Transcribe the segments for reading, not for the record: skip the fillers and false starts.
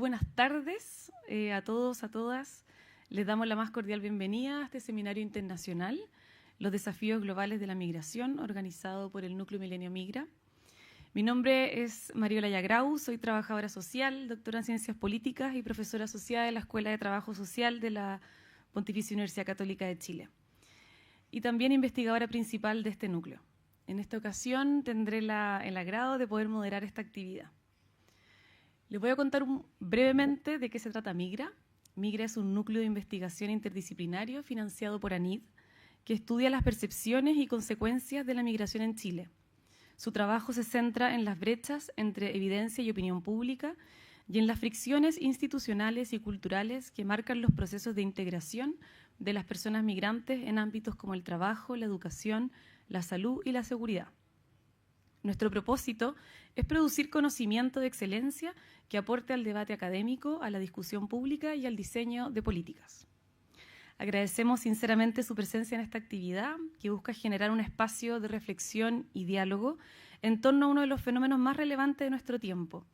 buenas tardes a todos, a todas. Les damos la más cordial bienvenida a este seminario internacional, Los desafíos globales de la migración, organizado por el Núcleo Milenio Migra. Mi nombre es Mariola Yagrau, soy trabajadora social, doctora en Ciencias Políticas y profesora asociada de la Escuela de Trabajo Social de la Pontificia Universidad Católica de Chile. Y también investigadora principal de este núcleo. En esta ocasión tendré el agrado de poder moderar esta actividad. Les voy a contar brevemente de qué se trata Migra. Migra es un núcleo de investigación interdisciplinario financiado por ANID, que estudia las percepciones y consecuencias de la migración en Chile. Su trabajo se centra en las brechas entre evidencia y opinión pública y en las fricciones institucionales y culturales que marcan los procesos de integración de las personas migrantes en ámbitos como el trabajo, la educación, la salud y la seguridad. Nuestro propósito es producir conocimiento de excelencia que aporte al debate académico, a la discusión pública y al diseño de políticas. Agradecemos sinceramente su presencia en esta actividad que busca generar un espacio de reflexión y diálogo en torno a uno de los fenómenos más relevantes de nuestro tiempo,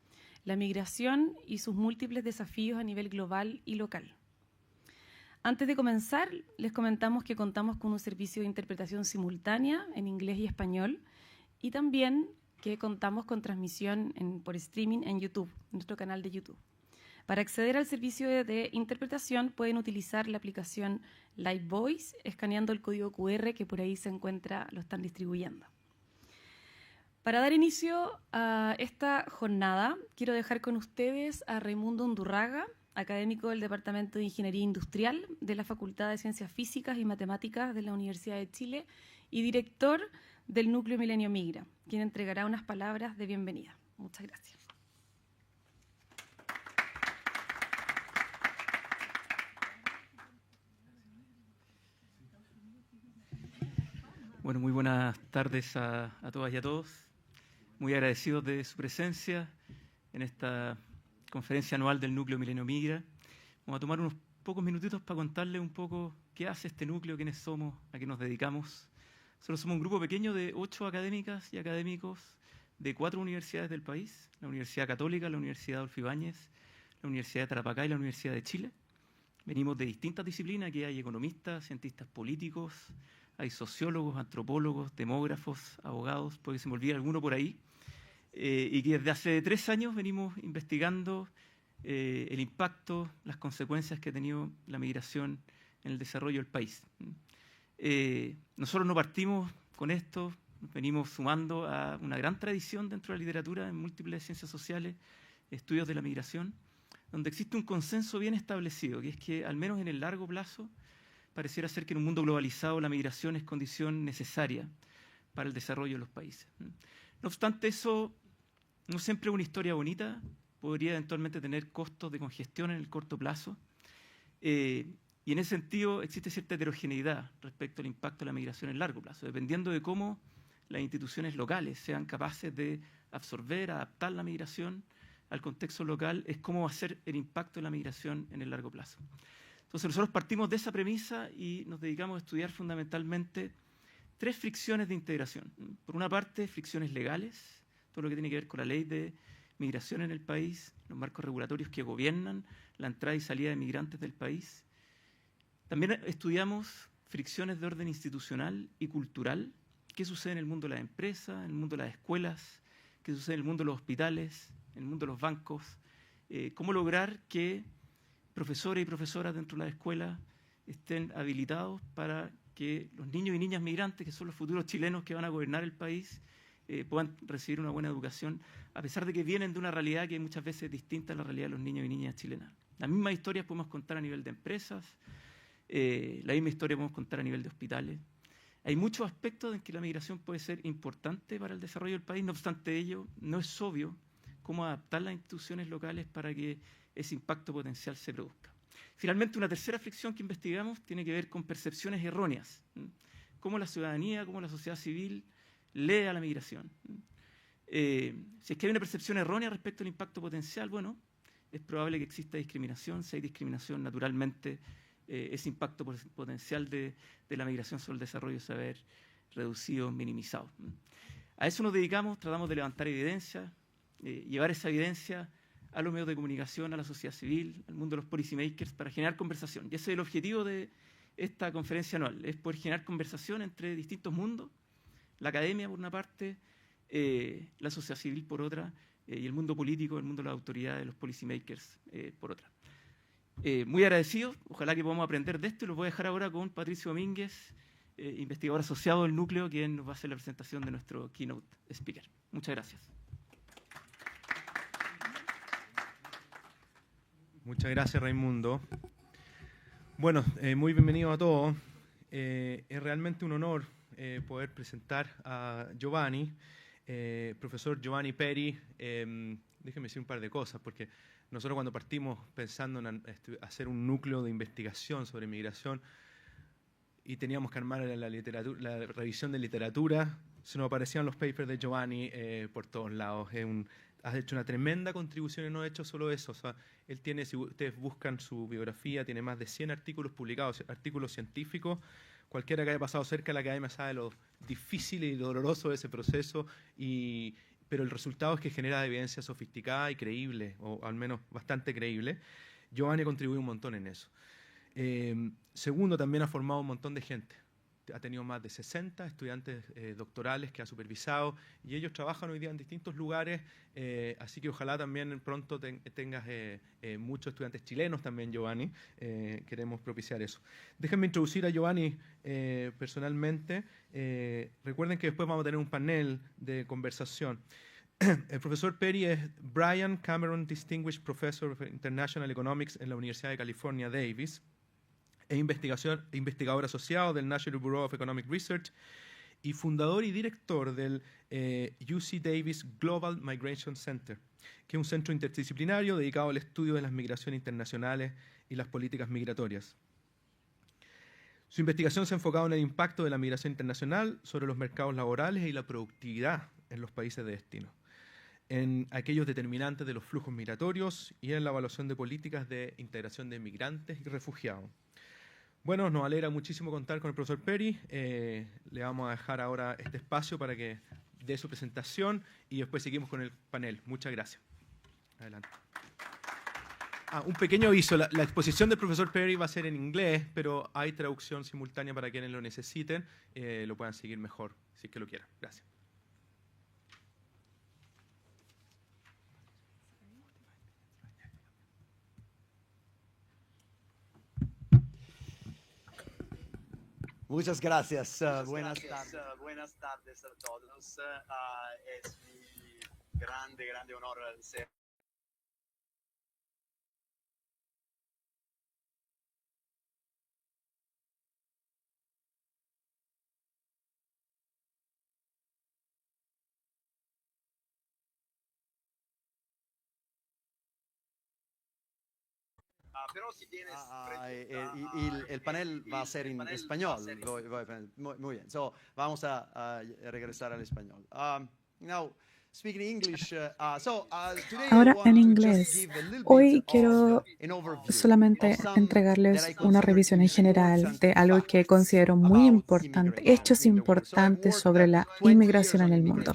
la migración y sus múltiples desafíos a nivel global y local. Antes de comenzar, les comentamos que contamos con un servicio de interpretación simultánea en inglés y español y también que contamos con transmisión por streaming en YouTube, nuestro canal de YouTube. Para acceder al servicio de interpretación pueden utilizar la aplicación Live Voice escaneando el código QR que por ahí se encuentra, lo están distribuyendo. Para dar inicio a esta jornada, quiero dejar con ustedes a Raimundo Undurraga, académico del Departamento de Ingeniería Industrial de la Facultad de Ciencias Físicas y Matemáticas de la Universidad de Chile y director del Núcleo Milenio Migra, quien entregará unas palabras de bienvenida. Muchas gracias. Bueno, muy buenas tardes a todas y a todos. Muy agradecidos de su presencia en esta conferencia anual del Núcleo Milenio Migra. Vamos a tomar unos pocos minutitos para contarles un poco qué hace este núcleo, quiénes somos, a qué nos dedicamos. Nosotros somos un grupo pequeño de 8 académicas y académicos de 4 universidades del país, la Universidad Católica, la Universidad Adolfo Ibáñez, la Universidad de Tarapacá y la Universidad de Chile. Venimos de distintas disciplinas, aquí hay economistas, cientistas políticos, hay sociólogos, antropólogos, demógrafos, abogados, puede que se me olvide alguno por ahí, y que desde hace 3 años venimos investigando el impacto, las consecuencias que ha tenido la migración en el desarrollo del país. Nosotros no partimos con esto, nos venimos sumando a una gran tradición dentro de la literatura en múltiples ciencias sociales, estudios de la migración, donde existe un consenso bien establecido, que es que al menos en el largo plazo pareciera ser que en un mundo globalizado la migración es condición necesaria para el desarrollo de los países. No obstante, eso no siempre es una historia bonita, podría eventualmente tener costos de congestión en el corto plazo, y en ese sentido existe cierta heterogeneidad respecto al impacto de la migración en el largo plazo, dependiendo de cómo las instituciones locales sean capaces de absorber, adaptar la migración al contexto local, es cómo va a ser el impacto de la migración en el largo plazo. Entonces nosotros partimos de esa premisa y nos dedicamos a estudiar fundamentalmente 3 fricciones de integración. Por una parte, fricciones legales, todo lo que tiene que ver con la ley de migración en el país, los marcos regulatorios que gobiernan la entrada y salida de migrantes del país. También estudiamos fricciones de orden institucional y cultural, qué sucede en el mundo de las empresas, en el mundo de las escuelas, qué sucede en el mundo de los hospitales, en el mundo de los bancos, cómo lograr que profesores y profesoras dentro de la escuela estén habilitados para que los niños y niñas migrantes, que son los futuros chilenos que van a gobernar el país, puedan recibir una buena educación, a pesar de que vienen de una realidad que muchas veces es distinta a la realidad de los niños y niñas chilenas. Las mismas historias podemos contar a nivel de empresas, la misma historia podemos contar a nivel de hospitales. Hay muchos aspectos en que la migración puede ser importante para el desarrollo del país, no obstante ello, no es obvio cómo adaptar las instituciones locales para que ese impacto potencial se produzca. Finalmente, una tercera fricción que investigamos tiene que ver con percepciones erróneas. Cómo la ciudadanía, cómo la sociedad civil lee a la migración. Si es que hay una percepción errónea respecto al impacto potencial, bueno, es probable que exista discriminación. Si hay discriminación, naturalmente, ese impacto potencial de la migración sobre el desarrollo se va a ver reducido, minimizado. A eso nos dedicamos, tratamos de levantar evidencia, llevar esa evidencia a los medios de comunicación, a la sociedad civil, al mundo de los policy makers, para generar conversación. Y ese es el objetivo de esta conferencia anual, es poder generar conversación entre distintos mundos, la academia por una parte, la sociedad civil por otra, y el mundo político, el mundo de las autoridades, los policy makers por otra. Muy agradecido, ojalá que podamos aprender de esto, y los voy a dejar ahora con Patricio Domínguez, investigador asociado del núcleo, quien nos va a hacer la presentación de nuestro keynote speaker. Muchas gracias. Muchas gracias, Raimundo. Bueno, muy bienvenido a todos. Es realmente un honor poder presentar a Giovanni, profesor Giovanni Peri. Déjeme decir un par de cosas, porque nosotros cuando partimos pensando en hacer un núcleo de investigación sobre migración y teníamos que armar la revisión de literatura, se nos aparecían los papers de Giovanni por todos lados. Has hecho una tremenda contribución y no ha hecho solo eso. O sea, él tiene, si ustedes buscan su biografía, tiene más de 100 artículos publicados, artículos científicos. Cualquiera que haya pasado cerca de la academia sabe lo difícil y doloroso de ese proceso, pero el resultado es que genera evidencia sofisticada y creíble, o al menos bastante creíble. Giovanni contribuye un montón en eso. Segundo, también ha formado un montón de gente. Ha tenido más de 60 estudiantes doctorales que ha supervisado, y ellos trabajan hoy día en distintos lugares, así que ojalá también pronto tengas muchos estudiantes chilenos también, Giovanni. Queremos propiciar eso. Déjenme introducir a Giovanni personalmente. Recuerden que después vamos a tener un panel de conversación. El profesor Peri es Brian Cameron Distinguished Professor of International Economics en la Universidad de California, Davis. Es investigador asociado del National Bureau of Economic Research y fundador y director del UC Davis Global Migration Center, que es un centro interdisciplinario dedicado al estudio de las migraciones internacionales y las políticas migratorias. Su investigación se ha enfocado en el impacto de la migración internacional sobre los mercados laborales y la productividad en los países de destino, en aquellos determinantes de los flujos migratorios y en la evaluación de políticas de integración de migrantes y refugiados. Bueno, nos alegra muchísimo contar con el profesor Peri. Le vamos a dejar ahora este espacio para que dé su presentación y después seguimos con el panel. Muchas gracias. Adelante. Un pequeño aviso. La exposición del profesor Peri va a ser en inglés, pero hay traducción simultánea para quienes lo necesiten. Lo puedan seguir mejor, si es que lo quieran. Gracias. Muchas gracias. Buenas tardes a todos. Es mi grande honor ser pero si tienes el panel va a ser en español. Muy bien. So, vamos a regresar al español. Now, speaking English. Ahora en inglés. Hoy quiero solamente entregarles una revisión en general de algo que considero muy importante, hechos importantes sobre la inmigración en el mundo.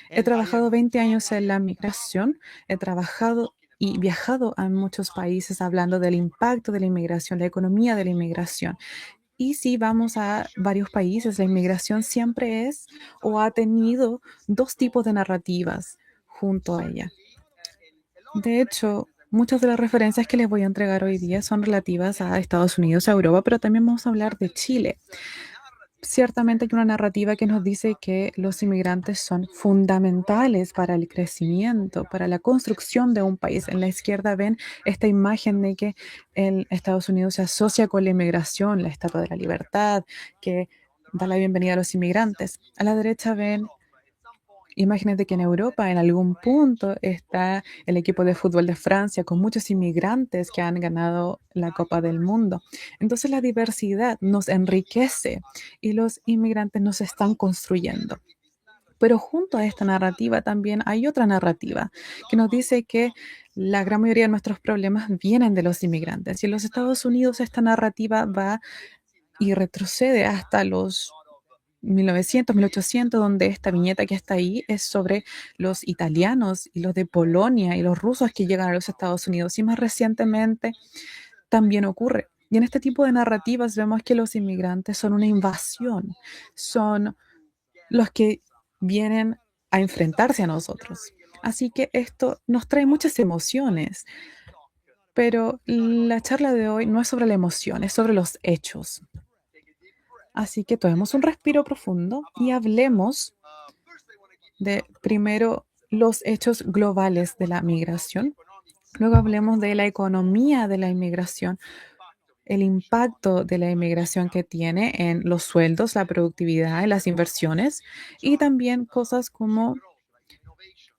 He trabajado 20 años en la migración, he trabajado y viajado a muchos países hablando del impacto de la inmigración, la economía de la inmigración. Y si vamos a varios países, la inmigración siempre es o ha tenido dos tipos de narrativas junto a ella. De hecho, muchas de las referencias que les voy a entregar hoy día son relativas a Estados Unidos, a Europa, pero también vamos a hablar de Chile. Ciertamente hay una narrativa que nos dice que los inmigrantes son fundamentales para el crecimiento, para la construcción de un país. En la izquierda ven esta imagen de que en Estados Unidos se asocia con la inmigración, la Estatua de la Libertad, que da la bienvenida a los inmigrantes. A la derecha ven imágenes de que en Europa en algún punto está el equipo de fútbol de Francia con muchos inmigrantes que han ganado la Copa del Mundo. Entonces la diversidad nos enriquece y los inmigrantes nos están construyendo. Pero junto a esta narrativa también hay otra narrativa que nos dice que la gran mayoría de nuestros problemas vienen de los inmigrantes. Y en los Estados Unidos esta narrativa va y retrocede hasta los 1900, 1800, donde esta viñeta que está ahí es sobre los italianos y los de Polonia y los rusos que llegan a los Estados Unidos. Y más recientemente también ocurre. Y en este tipo de narrativas vemos que los inmigrantes son una invasión, son los que vienen a enfrentarse a nosotros. Así que esto nos trae muchas emociones, pero la charla de hoy no es sobre la emoción, es sobre los hechos. Así que tomemos un respiro profundo y hablemos de primero los hechos globales de la migración. Luego hablemos de la economía de la inmigración, el impacto de la inmigración que tiene en los sueldos, la productividad, en las inversiones y también cosas como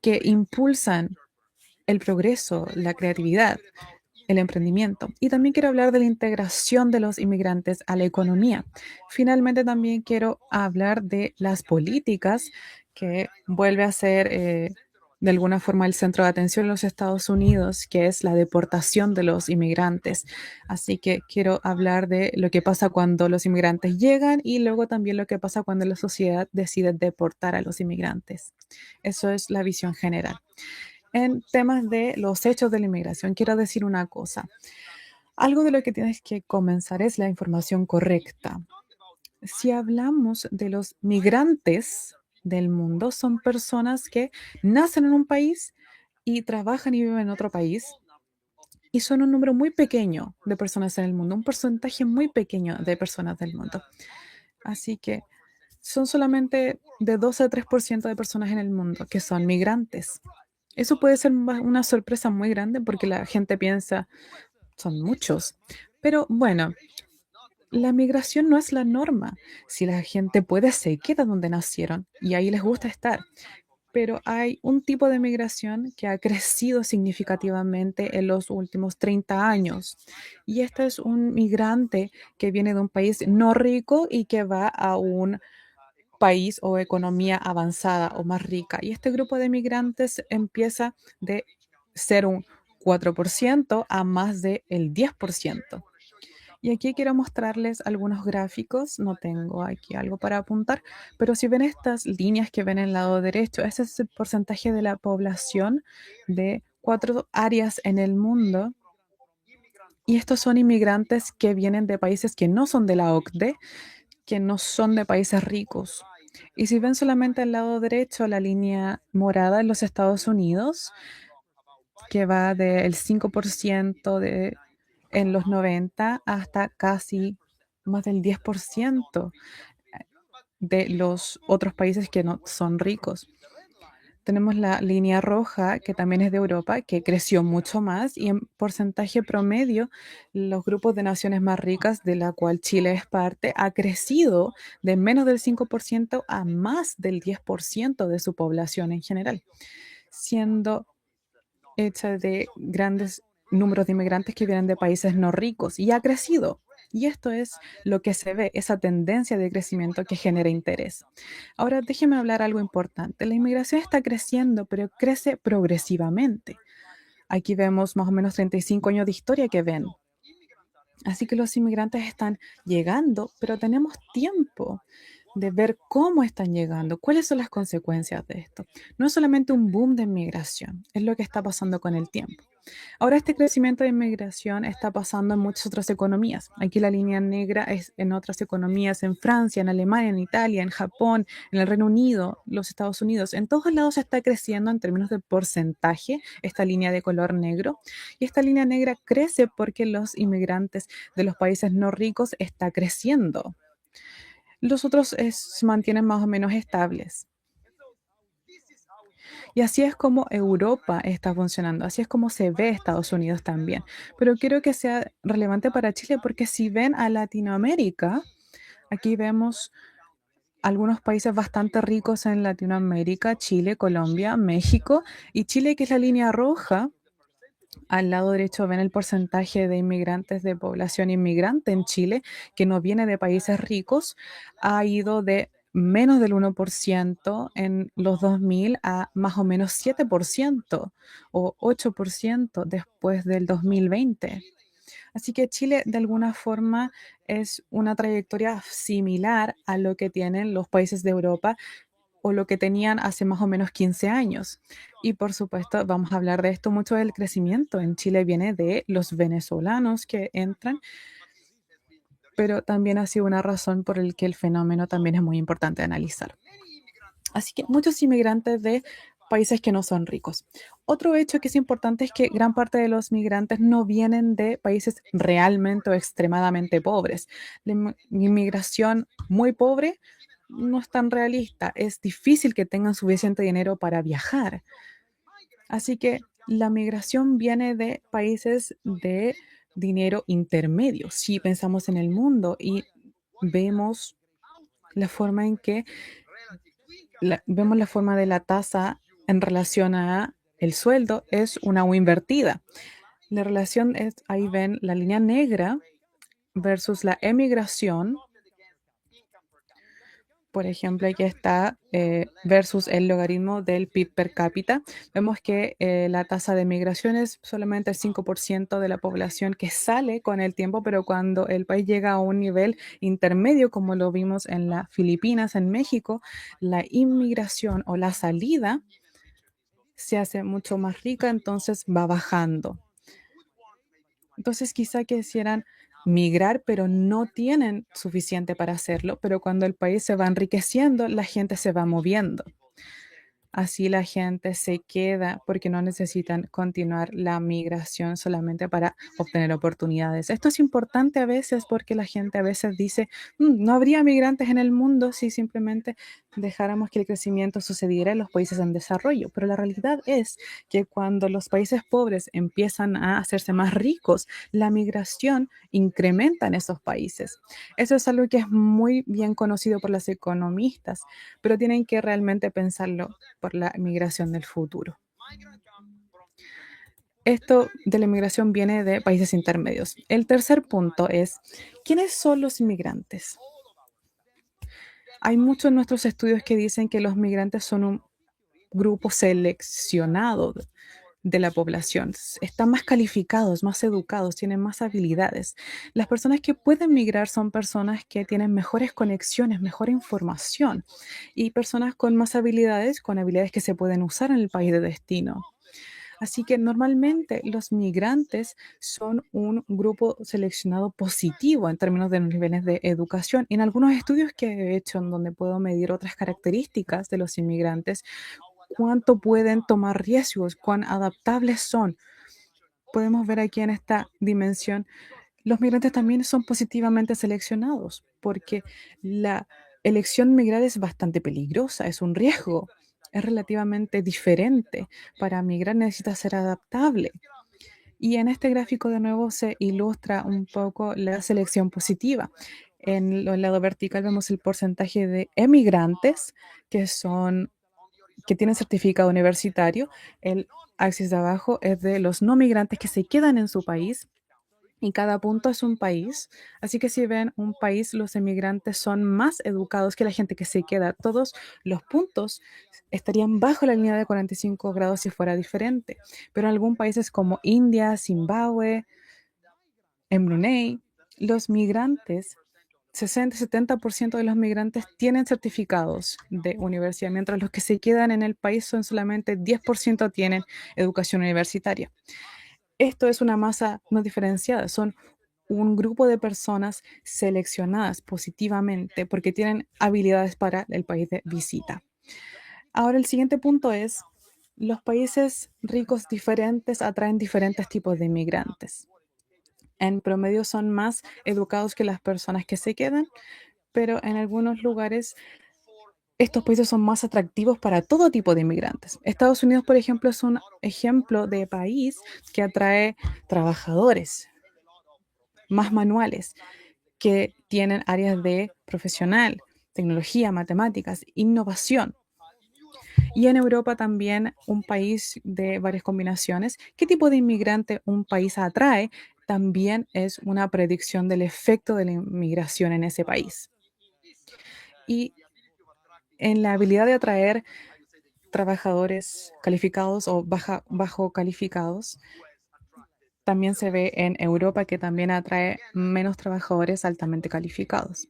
que impulsan el progreso, la creatividad, el emprendimiento. Y también quiero hablar de la integración de los inmigrantes a la economía. Finalmente, también quiero hablar de las políticas que vuelve a ser de alguna forma el centro de atención en los Estados Unidos, que es la deportación de los inmigrantes. Así que quiero hablar de lo que pasa cuando los inmigrantes llegan y luego también lo que pasa cuando la sociedad decide deportar a los inmigrantes. Eso es la visión general. En temas de los hechos de la inmigración, quiero decir una cosa. Algo de lo que tienes que comenzar es la información correcta. Si hablamos de los migrantes del mundo, son personas que nacen en un país y trabajan y viven en otro país. Y son un número muy pequeño de personas en el mundo, un porcentaje muy pequeño de personas del mundo. Así que son solamente de 2 a 3% de personas en el mundo que son migrantes. Eso puede ser una sorpresa muy grande porque la gente piensa, son muchos. Pero bueno, la migración no es la norma. Si la gente puede, se queda donde nacieron y ahí les gusta estar. Pero hay un tipo de migración que ha crecido significativamente en los últimos 30 años. Y este es un migrante que viene de un país no rico y que va a un país o economía avanzada o más rica. Y este grupo de migrantes empieza de ser un 4% a más del 10%. Y aquí quiero mostrarles algunos gráficos. No tengo aquí algo para apuntar, pero si ven estas líneas que ven en el lado derecho, ese es el porcentaje de la población de 4 áreas en el mundo. Y estos son inmigrantes que vienen de países que no son de la OCDE, que no son de países ricos. Y si ven solamente al lado derecho la línea morada en los Estados Unidos, que va del 5% en los 90 hasta casi más del 10% de los otros países que no son ricos. Tenemos la línea roja, que también es de Europa, que creció mucho más y en porcentaje promedio, los grupos de naciones más ricas, de la cual Chile es parte, ha crecido de menos del 5% a más del 10% de su población en general, siendo hecha de grandes números de inmigrantes que vienen de países no ricos y ha crecido. Y esto es lo que se ve, esa tendencia de crecimiento que genera interés. Ahora, déjeme hablar algo importante. La inmigración está creciendo, pero crece progresivamente. Aquí vemos más o menos 35 años de historia que ven. Así que los inmigrantes están llegando, pero tenemos tiempo de ver cómo están llegando, cuáles son las consecuencias de esto. No es solamente un boom de inmigración, es lo que está pasando con el tiempo. Ahora este crecimiento de inmigración está pasando en muchas otras economías. Aquí la línea negra es en otras economías, en Francia, en Alemania, en Italia, en Japón, en el Reino Unido, los Estados Unidos. En todos lados está creciendo en términos de porcentaje esta línea de color negro. Y esta línea negra crece porque los inmigrantes de los países no ricos está creciendo. Los otros se mantienen más o menos estables. Y así es como Europa está funcionando, así es como se ve Estados Unidos también. Pero quiero que sea relevante para Chile porque si ven a Latinoamérica, aquí vemos algunos países bastante ricos en Latinoamérica, Chile, Colombia, México, y Chile, que es la línea roja. Al lado derecho ven el porcentaje de inmigrantes de población inmigrante en Chile, que no viene de países ricos, ha ido de menos del 1% en los 2000 a más o menos 7% o 8% después del 2020. Así que Chile, de alguna forma, es una trayectoria similar a lo que tienen los países de Europa o lo que tenían hace más o menos 15 años. Y por supuesto, vamos a hablar de esto mucho del crecimiento. En Chile viene de los venezolanos que entran, pero también ha sido una razón por la que el fenómeno también es muy importante de analizar. Así que muchos inmigrantes de países que no son ricos. Otro hecho que es importante es que gran parte de los migrantes no vienen de países realmente o extremadamente pobres. La inmigración muy pobre no es tan realista. Es difícil que tengan suficiente dinero para viajar. Así que la migración viene de países de dinero intermedio. Si pensamos en el mundo y vemos la forma en que vemos la forma de la tasa en relación a el sueldo, es una U invertida. La relación es, ahí ven la línea negra versus la emigración. Por ejemplo, aquí está versus el logaritmo del PIB per cápita. Vemos que la tasa de migración es solamente el 5% de la población que sale con el tiempo, pero cuando el país llega a un nivel intermedio, como lo vimos en las Filipinas, en México, la inmigración o la salida se hace mucho más rica, entonces va bajando. Entonces quizá quisieran migrar, pero no tienen suficiente para hacerlo, pero cuando el país se va enriqueciendo, la gente se va moviendo. Así la gente se queda porque no necesitan continuar la migración solamente para obtener oportunidades. Esto es importante a veces porque la gente a veces dice, no habría migrantes en el mundo si simplemente dejáramos que el crecimiento sucediera en los países en desarrollo. Pero la realidad es que cuando los países pobres empiezan a hacerse más ricos, la migración incrementa en esos países. Eso es algo que es muy bien conocido por los economistas, pero tienen que realmente pensarlo por la migración del futuro. Esto de la inmigración viene de países intermedios. El tercer punto es, ¿quiénes son los inmigrantes? Hay muchos en nuestros estudios que dicen que los migrantes son un grupo seleccionado de la población. Están más calificados, más educados, tienen más habilidades. Las personas que pueden migrar son personas que tienen mejores conexiones, mejor información y personas con más habilidades, con habilidades que se pueden usar en el país de destino. Así que normalmente los migrantes son un grupo seleccionado positivo en términos de los niveles de educación. En algunos estudios que he hecho en donde puedo medir otras características de los inmigrantes, cuánto pueden tomar riesgos, cuán adaptables son. Podemos ver aquí en esta dimensión, los migrantes también son positivamente seleccionados porque la elección migrar es bastante peligrosa, es un riesgo, es relativamente diferente. Para migrar necesita ser adaptable. Y en este gráfico de nuevo se ilustra un poco la selección positiva. En el lado vertical vemos el porcentaje de emigrantes que tienen certificado universitario. El axis de abajo es de los no migrantes que se quedan en su país y cada punto es un país. Así que si ven un país, los emigrantes son más educados que la gente que se queda. Todos los puntos estarían bajo la línea de 45 grados si fuera diferente. Pero en algunos países como India, Zimbabue, en Brunei, los migrantes 60-70% de los migrantes tienen certificados de universidad, mientras los que se quedan en el país son solamente 10% tienen educación universitaria. Esto es una masa no diferenciada, son un grupo de personas seleccionadas positivamente porque tienen habilidades para el país de visita. Ahora el siguiente punto es, los países ricos diferentes atraen diferentes tipos de inmigrantes. En promedio son más educados que las personas que se quedan, pero en algunos lugares estos países son más atractivos para todo tipo de inmigrantes. Estados Unidos, por ejemplo, es un ejemplo de país que atrae trabajadores más manuales, que tienen áreas de profesional, tecnología, matemáticas, innovación. Y en Europa también un país de varias combinaciones. ¿Qué tipo de inmigrante un país atrae? También es una predicción del efecto de la inmigración en ese país. Y en la habilidad de atraer trabajadores calificados o bajo calificados, también se ve en Europa, que también atrae menos trabajadores altamente calificados.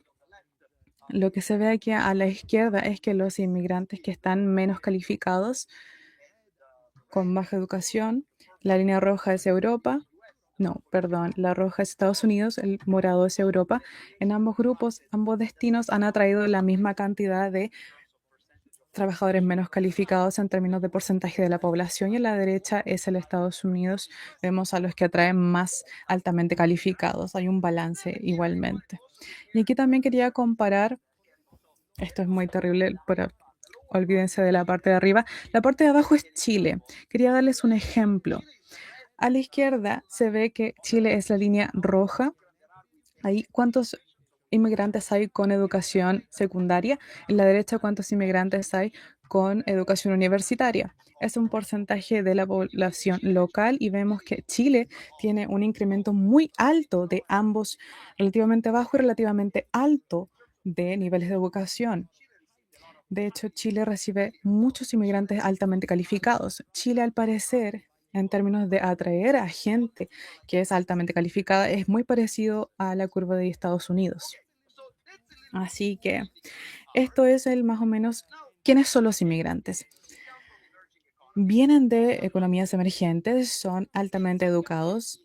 Lo que se ve aquí a la izquierda es que los inmigrantes que están menos calificados, con baja educación, la línea roja es Europa. No, perdón, la roja es Estados Unidos, el morado es Europa. En ambos grupos, ambos destinos han atraído la misma cantidad de trabajadores menos calificados en términos de porcentaje de la población, y a la derecha es el Estados Unidos. Vemos a los que atraen más altamente calificados. Hay un balance igualmente. Y aquí también quería comparar, esto es muy terrible, pero olvídense de la parte de arriba. La parte de abajo es Chile. Quería darles un ejemplo. A la izquierda se ve que Chile es la línea roja. Ahí, ¿cuántos inmigrantes hay con educación secundaria? En la derecha, ¿cuántos inmigrantes hay con educación universitaria? Es un porcentaje de la población local y vemos que Chile tiene un incremento muy alto de ambos, relativamente bajo y relativamente alto de niveles de educación. De hecho, Chile recibe muchos inmigrantes altamente calificados. Chile, al parecer, en términos de atraer a gente que es altamente calificada, es muy parecido a la curva de Estados Unidos. Así que esto es más o menos quiénes son los inmigrantes. Vienen de economías emergentes, son altamente educados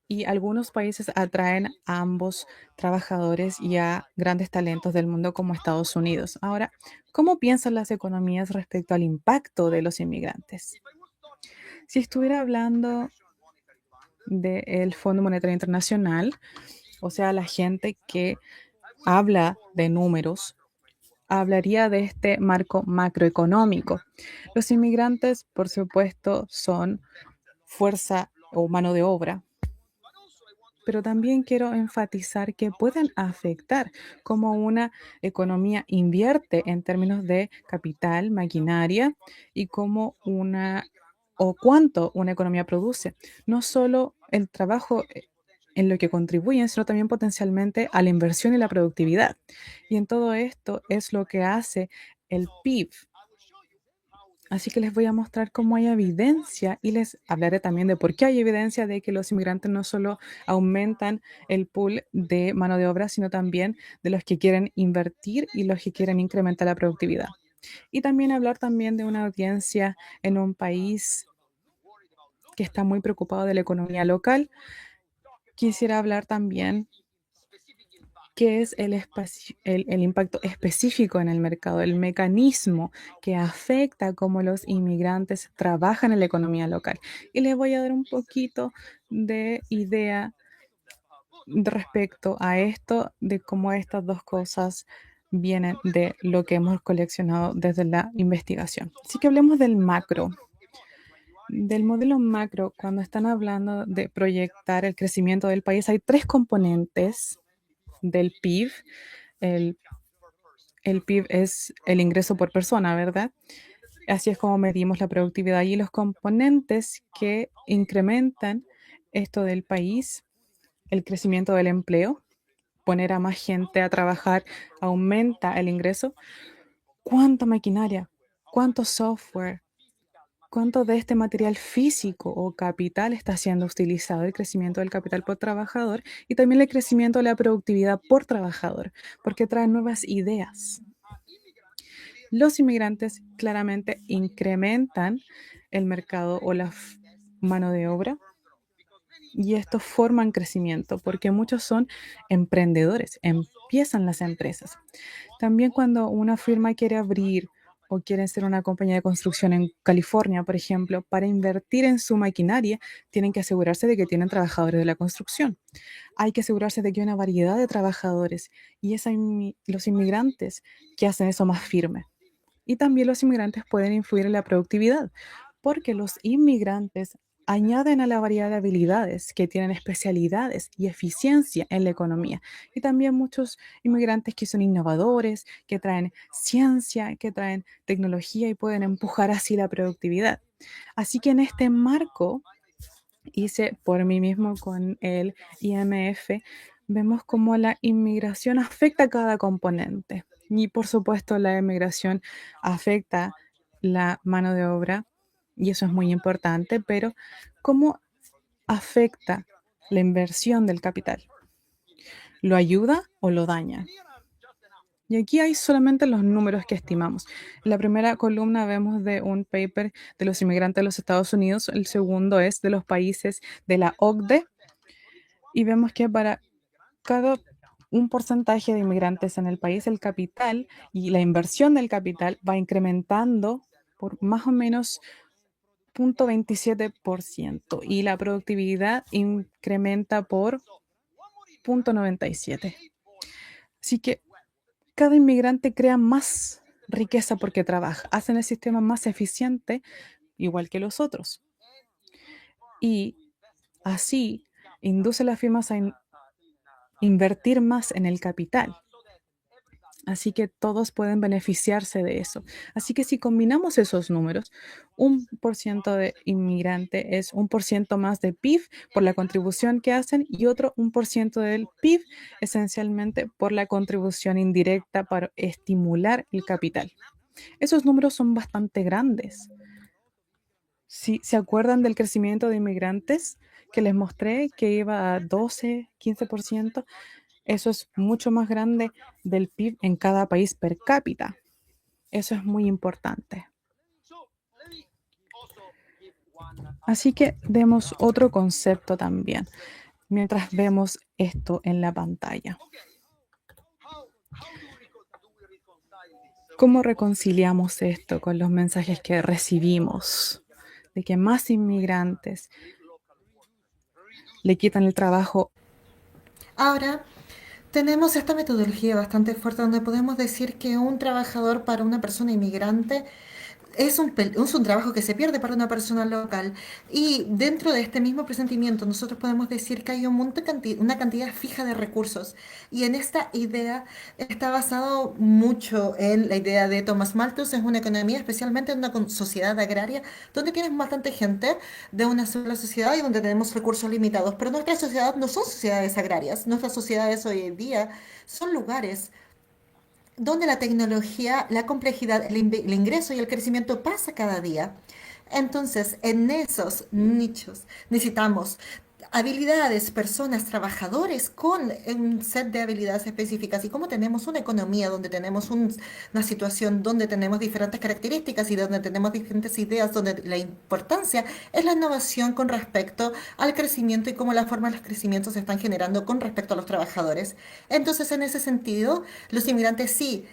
y algunos países atraen a ambos trabajadores y a grandes talentos del mundo como Estados Unidos. Ahora, ¿cómo piensan las economías respecto al impacto de los inmigrantes? Si estuviera hablando del Fondo Monetario Internacional, o sea, la gente que habla de números, hablaría de este marco macroeconómico. Los inmigrantes, por supuesto, son fuerza o mano de obra, pero también quiero enfatizar que pueden afectar cómo una economía invierte en términos de capital, maquinaria y cómo o cuánto una economía produce. No solo el trabajo en lo que contribuyen, sino también potencialmente a la inversión y la productividad. Y en todo esto es lo que hace el PIB. Así que les voy a mostrar cómo hay evidencia y les hablaré también de por qué hay evidencia de que los inmigrantes no solo aumentan el pool de mano de obra, sino también de los que quieren invertir y los que quieren incrementar la productividad. Y también hablar también de una audiencia en un país que está muy preocupado de la economía local. Quisiera hablar también qué es el impacto específico en el mercado, el mecanismo que afecta cómo los inmigrantes trabajan en la economía local. Y les voy a dar un poquito de idea respecto a esto, de cómo estas dos cosas vienen de lo que hemos coleccionado desde la investigación. Así que hablemos del macro. Del modelo macro, cuando están hablando de proyectar el crecimiento del país, hay tres componentes del PIB. El PIB es el ingreso por persona, ¿verdad? Así es como medimos la productividad y los componentes que incrementan esto del país, el crecimiento del empleo, poner a más gente a trabajar, aumenta el ingreso. ¿Cuánta maquinaria? ¿Cuánto software? ¿Cuánto de este material físico o capital está siendo utilizado? El crecimiento del capital por trabajador y también el crecimiento de la productividad por trabajador, porque trae nuevas ideas. Los inmigrantes claramente incrementan el mercado o la mano de obra y estos forman crecimiento porque muchos son emprendedores, empiezan las empresas. También cuando una firma quiere abrir o quiere ser una compañía de construcción en California, por ejemplo, para invertir en su maquinaria, tienen que asegurarse de que tienen trabajadores de la construcción. Hay que asegurarse de que hay una variedad de trabajadores y los inmigrantes que hacen eso más firme. Y también los inmigrantes pueden influir en la productividad, porque los inmigrantes añaden a la variedad de habilidades que tienen especialidades y eficiencia en la economía. Y también muchos inmigrantes que son innovadores, que traen ciencia, que traen tecnología y pueden empujar así la productividad. Así que en este marco, hice por mí mismo con el IMF, vemos cómo la inmigración afecta a cada componente. Y por supuesto la inmigración afecta la mano de obra y eso es muy importante, pero cómo afecta la inversión del capital? ¿Lo ayuda o lo daña? Y aquí hay solamente los números que estimamos. En la primera columna vemos de un paper de los inmigrantes de los Estados Unidos, el segundo es de los países de la OCDE, y vemos que para cada un porcentaje de inmigrantes en el país, el capital y la inversión del capital va incrementando por más o menos 0,27% y la productividad incrementa por 0,97%. Así que cada inmigrante crea más riqueza porque trabaja, hacen el sistema más eficiente, igual que los otros. Y así induce a las firmas a invertir más en el capital. Así que todos pueden beneficiarse de eso. Así que si combinamos esos números, 1% de inmigrante es 1% más de PIB por la contribución que hacen y otro 1% del PIB esencialmente por la contribución indirecta para estimular el capital. Esos números son bastante grandes. Si se acuerdan del crecimiento de inmigrantes que les mostré, que iba a 12, 15%, eso es mucho más grande del PIB en cada país per cápita. Eso es muy importante. Así que demos otro concepto también, mientras vemos esto en la pantalla. ¿Cómo reconciliamos esto con los mensajes que recibimos de que más inmigrantes le quitan el trabajo? Ahora, tenemos esta metodología bastante fuerte donde podemos decir que un trabajador para una persona inmigrante es un trabajo que se pierde para una persona local. Y dentro de este mismo presentimiento, nosotros podemos decir que hay una cantidad fija de recursos. Y en esta idea está basado mucho en la idea de Thomas Malthus, en una economía, especialmente en una sociedad agraria, donde tienes bastante gente de una sola sociedad y donde tenemos recursos limitados. Pero nuestra sociedad no son sociedades agrarias. Nuestras sociedades hoy en día son lugares donde la tecnología, la complejidad, el ingreso y el crecimiento pasa cada día. Entonces, en esos nichos necesitamos habilidades, personas, trabajadores con un set de habilidades específicas. Y como tenemos una economía donde tenemos una situación donde tenemos diferentes características y donde tenemos diferentes ideas, donde la importancia es la innovación con respecto al crecimiento y cómo las formas de los crecimientos se están generando con respecto a los trabajadores. Entonces, en ese sentido, los inmigrantes sí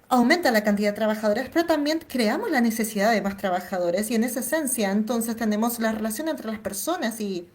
aumenta la cantidad de trabajadores, pero también creamos la necesidad de más trabajadores. Y en esa esencia, entonces, tenemos la relación entre las personas y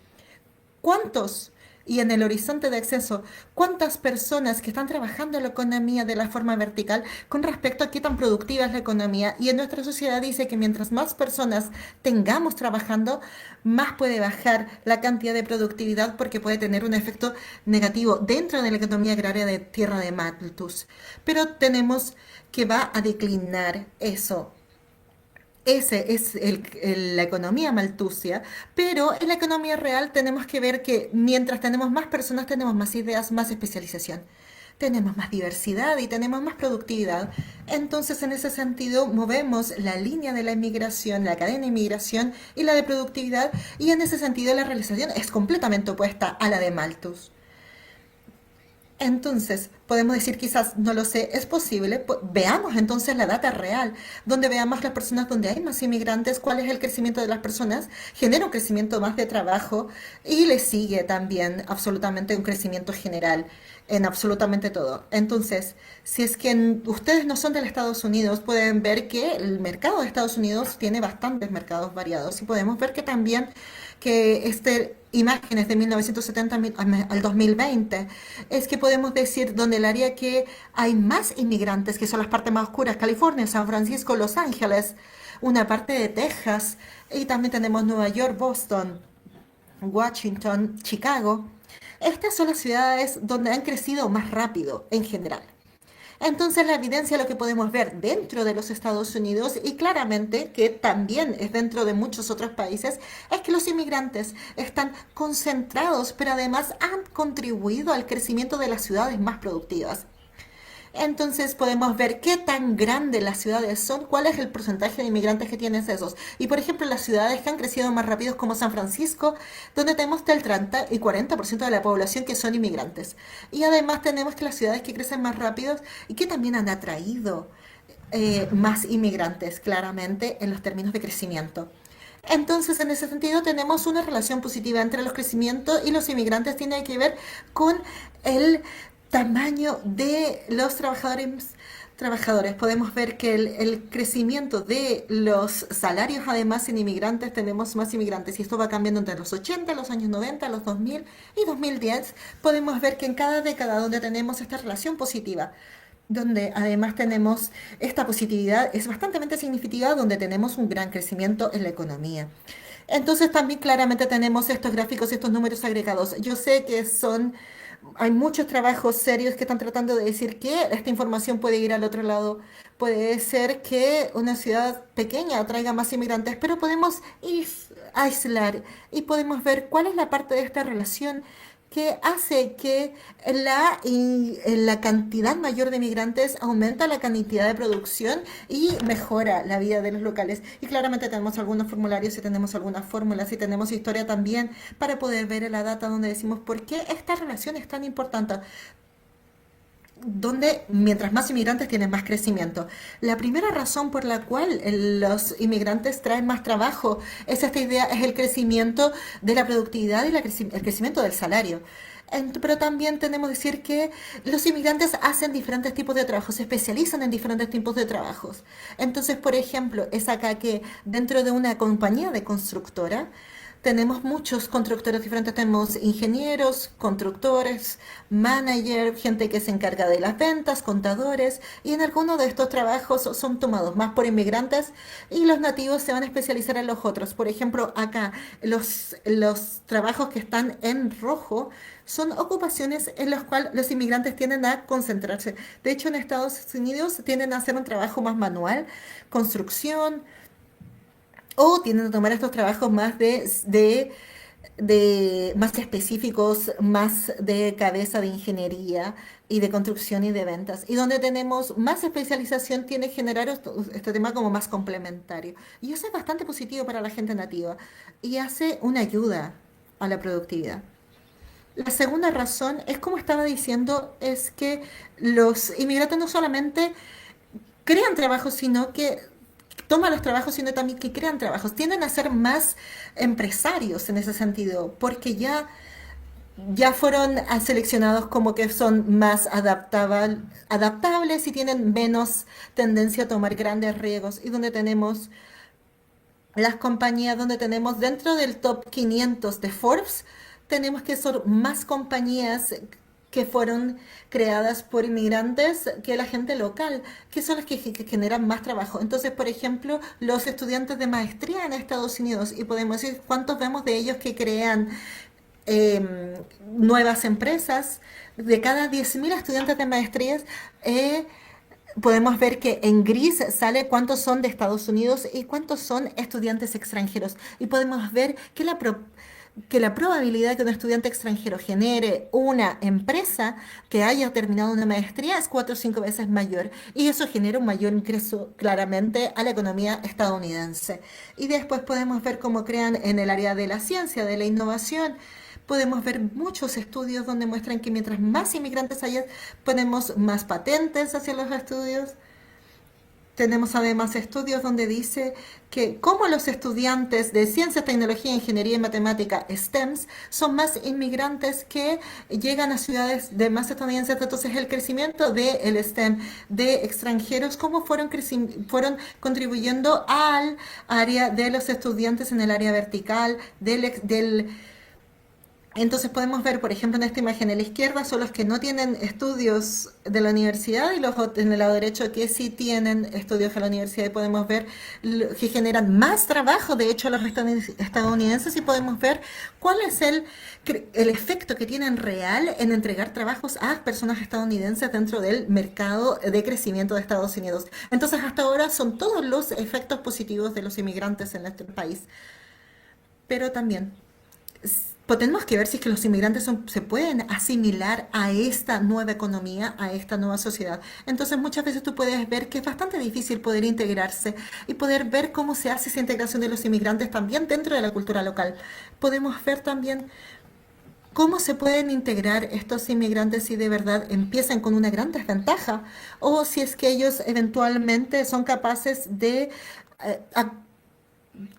¿cuántos? Y en el horizonte de acceso, ¿cuántas personas que están trabajando en la economía de la forma vertical con respecto a qué tan productiva es la economía? Y en nuestra sociedad dice que mientras más personas tengamos trabajando, más puede bajar la cantidad de productividad porque puede tener un efecto negativo dentro de la economía agraria de Tierra de Malthus. Pero tenemos que va a declinar eso. Ese es la economía maltusia, pero en la economía real tenemos que ver que mientras tenemos más personas, tenemos más ideas, más especialización, tenemos más diversidad y tenemos más productividad. Entonces, en ese sentido, movemos la línea de la inmigración, la cadena de inmigración y la de productividad, y en ese sentido la realización es completamente opuesta a la de Malthus. Entonces, podemos decir quizás, no lo sé, es posible. Veamos entonces la data real, donde veamos las personas donde hay más inmigrantes, cuál es el crecimiento de las personas, genera un crecimiento más de trabajo y le sigue también absolutamente un crecimiento general en absolutamente todo. Entonces, si es que ustedes no son de los Estados Unidos, pueden ver que el mercado de Estados Unidos tiene bastantes mercados variados y podemos ver que también que imágenes de 1970 al 2020, es que podemos decir donde el área que hay más inmigrantes, que son las partes más oscuras, California, San Francisco, Los Ángeles, una parte de Texas, y también tenemos Nueva York, Boston, Washington, Chicago. Estas son las ciudades donde han crecido más rápido en general. Entonces la evidencia, lo que podemos ver dentro de los Estados Unidos y claramente que también es dentro de muchos otros países, es que los inmigrantes están concentrados, pero además han contribuido al crecimiento de las ciudades más productivas. Entonces podemos ver qué tan grandes las ciudades son, cuál es el porcentaje de inmigrantes que tienen esos. Y por ejemplo, las ciudades que han crecido más rápido como San Francisco, donde tenemos del 30 y 40% de la población que son inmigrantes. Y además tenemos que las ciudades que crecen más rápido y que también han atraído más inmigrantes, claramente, en los términos de crecimiento. Entonces, en ese sentido, tenemos una relación positiva entre los crecimientos y los inmigrantes. Tiene que ver con el tamaño de los trabajadores. Podemos ver que el crecimiento de los salarios, además, en inmigrantes, tenemos más inmigrantes. Y esto va cambiando entre los 80, los años 90, los 2000 y 2010. Podemos ver que en cada década donde tenemos esta relación positiva, donde además tenemos esta positividad, es bastante significativa, donde tenemos un gran crecimiento en la economía. Entonces también claramente tenemos estos gráficos, estos números agregados. Yo sé que hay muchos trabajos serios que están tratando de decir que esta información puede ir al otro lado. Puede ser que una ciudad pequeña traiga más inmigrantes, pero podemos aislar y podemos ver cuál es la parte de esta relación que hace que la cantidad mayor de migrantes aumenta la cantidad de producción y mejora la vida de los locales. Y claramente tenemos algunos formularios y tenemos algunas fórmulas y tenemos historia también para poder ver en la data donde decimos por qué esta relación es tan importante, donde mientras más inmigrantes tienen más crecimiento. La primera razón por la cual los inmigrantes traen más trabajo es esta idea, es el crecimiento de la productividad y el crecimiento del salario. Pero también tenemos que decir que los inmigrantes hacen diferentes tipos de trabajos, se especializan en diferentes tipos de trabajos. Entonces, por ejemplo, es acá que dentro de una compañía de constructora, tenemos muchos constructores diferentes, tenemos ingenieros, constructores, manager, gente que se encarga de las ventas, contadores, y en algunos de estos trabajos son tomados más por inmigrantes y los nativos se van a especializar en los otros. Por ejemplo, acá los trabajos que están en rojo son ocupaciones en las cuales los inmigrantes tienden a concentrarse. De hecho, en Estados Unidos tienden a hacer un trabajo más manual, construcción, o tienden a tomar estos trabajos más más específicos, más de cabeza de ingeniería y de construcción y de ventas. Y donde tenemos más especialización tiene que generar este tema como más complementario. Y eso es bastante positivo para la gente nativa y hace una ayuda a la productividad. La segunda razón es, como estaba diciendo, es que los inmigrantes no solamente crean trabajos, sino que toman los trabajos, sino también que crean trabajos. Tienden a ser más empresarios en ese sentido, porque ya fueron seleccionados como que son más adaptables y tienen menos tendencia a tomar grandes riesgos. Y donde tenemos las compañías, donde tenemos dentro del top 500 de Forbes, tenemos que son más compañías que fueron creadas por inmigrantes que la gente local, que son las que generan más trabajo. Entonces, por ejemplo, los estudiantes de maestría en Estados Unidos, y podemos decir cuántos vemos de ellos que crean nuevas empresas. De cada 10.000 estudiantes de maestrías, podemos ver que en gris sale cuántos son de Estados Unidos y cuántos son estudiantes extranjeros. Y podemos ver que la probabilidad de que un estudiante extranjero genere una empresa que haya terminado una maestría es 4 o 5 veces mayor, y eso genera un mayor ingreso claramente a la economía estadounidense. Y después podemos ver cómo crean en el área de la ciencia, de la innovación. Podemos ver muchos estudios donde muestran que mientras más inmigrantes haya, ponemos más patentes hacia los estudios. Tenemos además estudios donde dice que como los estudiantes de ciencia, tecnología, ingeniería y matemática, STEMs, son más inmigrantes que llegan a ciudades de más estadounidenses. Entonces, el crecimiento del STEM de extranjeros, cómo fueron contribuyendo al área de los estudiantes en el área vertical Entonces podemos ver, por ejemplo, en esta imagen a la izquierda son los que no tienen estudios de la universidad, y los en el lado derecho que sí tienen estudios de la universidad, y podemos ver que generan más trabajo, de hecho, a los estadounidenses, y podemos ver cuál es el efecto que tienen real en entregar trabajos a personas estadounidenses dentro del mercado de crecimiento de Estados Unidos. Entonces, hasta ahora son todos los efectos positivos de los inmigrantes en nuestro país. Pero también tenemos que ver si es que los inmigrantes se pueden asimilar a esta nueva economía, a esta nueva sociedad. Entonces muchas veces tú puedes ver que es bastante difícil poder integrarse y poder ver cómo se hace esa integración de los inmigrantes también dentro de la cultura local. Podemos ver también cómo se pueden integrar estos inmigrantes si de verdad empiezan con una gran desventaja o si es que ellos eventualmente son capaces de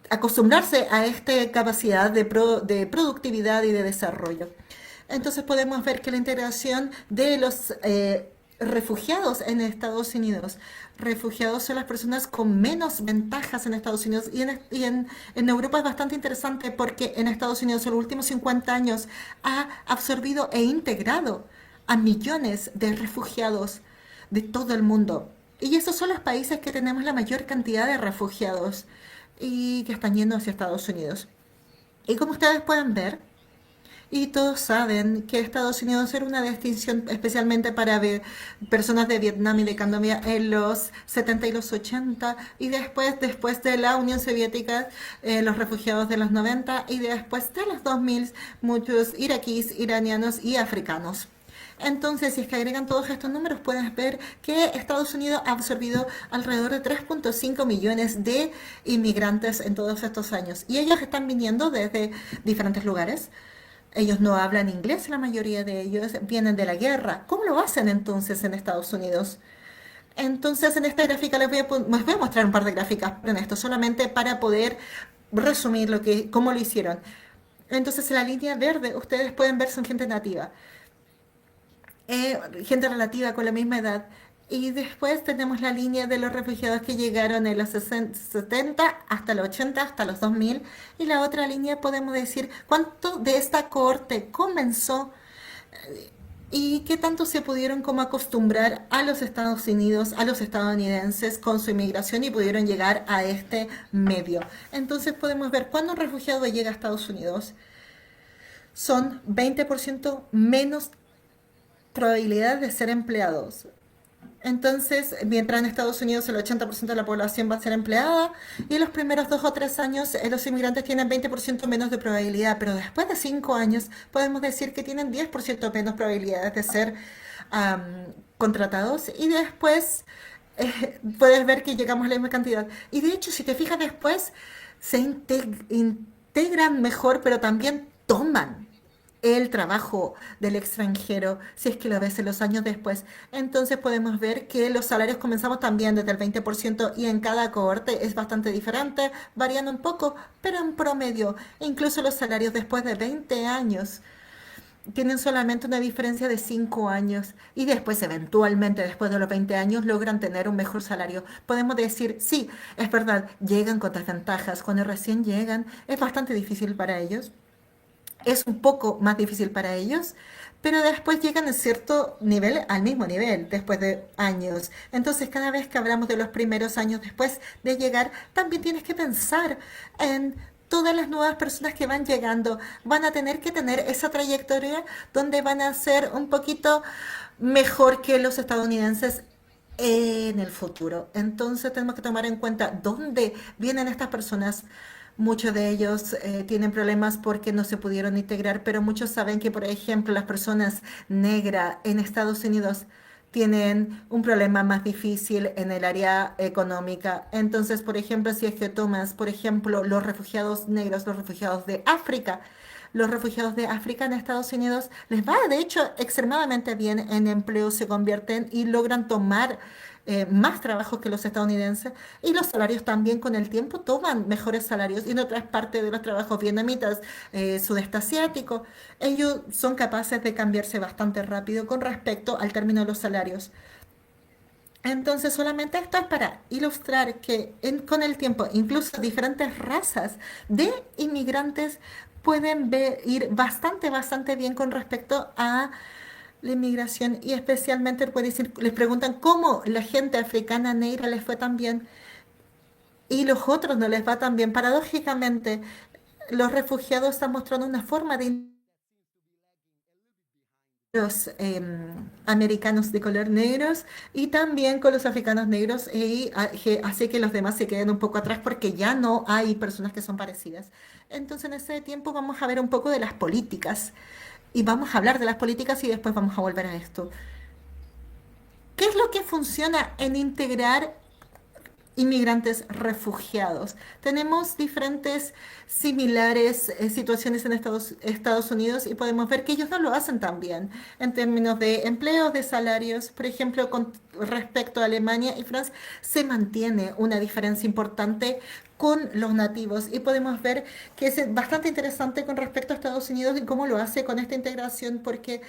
acostumbrarse a esta capacidad de productividad y de desarrollo. Entonces podemos ver que la integración de los refugiados en Estados Unidos, refugiados son las personas con menos ventajas en Estados Unidos en Europa es bastante interesante porque en Estados Unidos en los últimos 50 años ha absorbido e integrado a millones de refugiados de todo el mundo. Y esos son los países que tenemos la mayor cantidad de refugiados y que están yendo hacia Estados Unidos. Y como ustedes pueden ver, y todos saben que Estados Unidos era una distinción especialmente para personas de Vietnam y de Camboya en los 70 y los 80, y después de la Unión Soviética, los refugiados de los 90, y después de los 2000, muchos iraquíes, iranianos y africanos. Entonces, si es que agregan todos estos números, puedes ver que Estados Unidos ha absorbido alrededor de 3.5 millones de inmigrantes en todos estos años. Y ellos están viniendo desde diferentes lugares. Ellos no hablan inglés, la mayoría de ellos vienen de la guerra. ¿Cómo lo hacen entonces en Estados Unidos? Entonces, en esta gráfica les voy a mostrar un par de gráficas en esto, solamente para poder resumir cómo lo hicieron. Entonces, en la línea verde, ustedes pueden ver son gente nativa. Gente relativa con la misma edad. Y después tenemos la línea de los refugiados que llegaron en los 70 hasta los 80, hasta los 2000. Y la otra línea podemos decir cuánto de esta cohorte comenzó y qué tanto se pudieron como acostumbrar a los Estados Unidos, a los estadounidenses con su inmigración y pudieron llegar a este medio. Entonces podemos ver cuando un refugiado llega a Estados Unidos son 20% menos probabilidad de ser empleados. Entonces, mientras en Estados Unidos el 80% de la población va a ser empleada y en los primeros 2 o 3 años los inmigrantes tienen 20% menos de probabilidad, pero después de 5 años podemos decir que tienen 10% menos probabilidades de ser contratados y después puedes ver que llegamos a la misma cantidad. Y de hecho, si te fijas después, se integran mejor, pero también toman el trabajo del extranjero, si es que lo ves en los años después. Entonces podemos ver que los salarios comenzamos también desde el 20% y en cada cohorte es bastante diferente, variando un poco, pero en promedio, incluso los salarios después de 20 años tienen solamente una diferencia de 5 años y después eventualmente después de los 20 años logran tener un mejor salario. Podemos decir, sí, es verdad, llegan con desventajas. Cuando recién llegan es bastante difícil para ellos. Es un poco más difícil para ellos, pero después llegan a cierto nivel, al mismo nivel, después de años. Entonces, cada vez que hablamos de los primeros años después de llegar, también tienes que pensar en todas las nuevas personas que van llegando. Van a tener que tener esa trayectoria donde van a ser un poquito mejor que los estadounidenses en el futuro. Entonces, tenemos que tomar en cuenta dónde vienen estas personas. Muchos de ellos tienen problemas porque no se pudieron integrar, pero muchos saben que, por ejemplo, las personas negras en Estados Unidos tienen un problema más difícil en el área económica. Entonces, por ejemplo, si es que tomas, por ejemplo, los refugiados negros, los refugiados de África, los refugiados de África en Estados Unidos les va, de hecho, extremadamente bien en empleo, se convierten y logran tomar más trabajos que los estadounidenses y los salarios también con el tiempo toman mejores salarios y en otras partes de los trabajos vietnamitas, sudeste asiático, ellos son capaces de cambiarse bastante rápido con respecto al término de los salarios. Entonces, solamente esto es para ilustrar que con el tiempo, incluso diferentes razas de inmigrantes pueden ir bastante bien con respecto a la inmigración y especialmente les preguntan cómo la gente africana negra les fue tan bien y los otros no les va tan bien. Paradójicamente, los refugiados están mostrando una forma de los americanos de color negros y también con los africanos negros y hace que los demás se queden un poco atrás porque ya no hay personas que son parecidas. Entonces en ese tiempo vamos a ver un poco de las políticas y vamos a hablar de las políticas y después vamos a volver a esto. ¿Qué es lo que funciona en integrar inmigrantes refugiados? Tenemos diferentes similares situaciones en Estados Unidos y podemos ver que ellos no lo hacen tan bien en términos de empleos, de salarios. Por ejemplo, con respecto a Alemania y Francia, se mantiene una diferencia importante con los nativos y podemos ver que es bastante interesante con respecto a Estados Unidos y cómo lo hace con esta integración, porque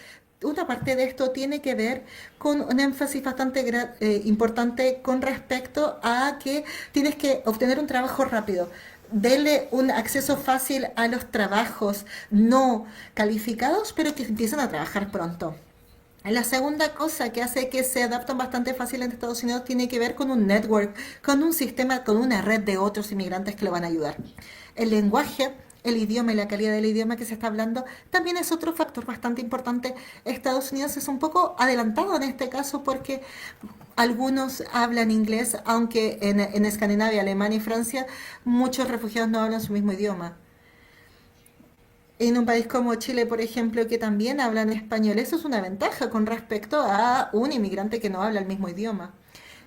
una parte de esto tiene que ver con un énfasis bastante importante con respecto a que tienes que obtener un trabajo rápido. Dele un acceso fácil a los trabajos no calificados, pero que empiezan a trabajar pronto. La segunda cosa que hace que se adaptan bastante fácil en Estados Unidos tiene que ver con un network, con un sistema, con una red de otros inmigrantes que lo van a ayudar. El lenguaje, el idioma y la calidad del idioma que se está hablando también es otro factor bastante importante. Estados Unidos es un poco adelantado en este caso porque algunos hablan inglés, aunque en Escandinavia, Alemania y Francia muchos refugiados no hablan su mismo idioma. En un país como Chile, por ejemplo, que también hablan español, eso es una ventaja con respecto a un inmigrante que no habla el mismo idioma.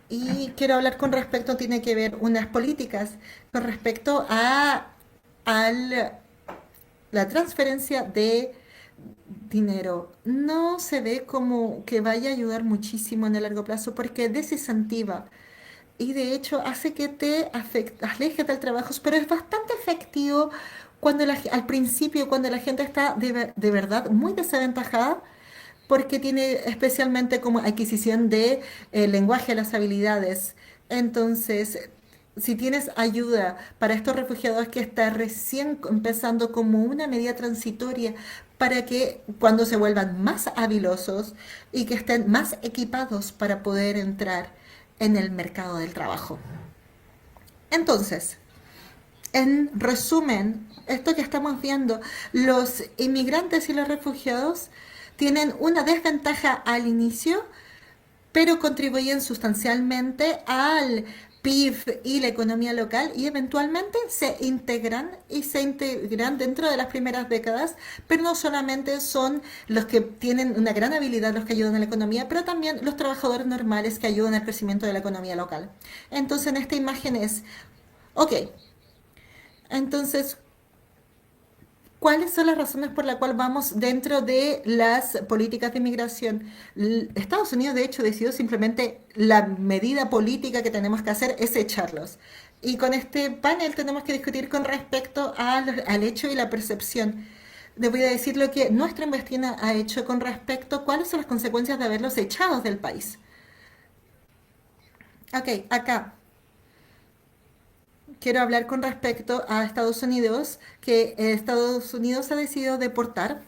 Y quiero hablar con respecto, tiene que ver unas políticas con respecto a la transferencia de dinero. No se ve como que vaya a ayudar muchísimo en el largo plazo porque desincentiva y de hecho hace que te alejes del trabajo, pero es bastante efectivo cuando al principio, cuando la gente está de verdad muy desaventajada, porque tiene especialmente como adquisición de lenguaje, las habilidades. Entonces, si tienes ayuda para estos refugiados que está recién empezando como una medida transitoria para que cuando se vuelvan más habilosos y que estén más equipados para poder entrar en el mercado del trabajo. Entonces, en resumen, esto que estamos viendo, los inmigrantes y los refugiados tienen una desventaja al inicio, pero contribuyen sustancialmente al PIB y la economía local y eventualmente se integran dentro de las primeras décadas, pero no solamente son los que tienen una gran habilidad los que ayudan a la economía, pero también los trabajadores normales que ayudan al crecimiento de la economía local. Entonces en esta imagen es, ok, entonces, ¿cuáles son las razones por las cuales vamos dentro de las políticas de inmigración? Estados Unidos, de hecho, decidió simplemente la medida política que tenemos que hacer es echarlos. Y con este panel tenemos que discutir con respecto al hecho y la percepción. Les voy a decir lo que nuestra investigación ha hecho con respecto a cuáles son las consecuencias de haberlos echados del país. Ok, acá quiero hablar con respecto a Estados Unidos, que Estados Unidos ha decidido deportar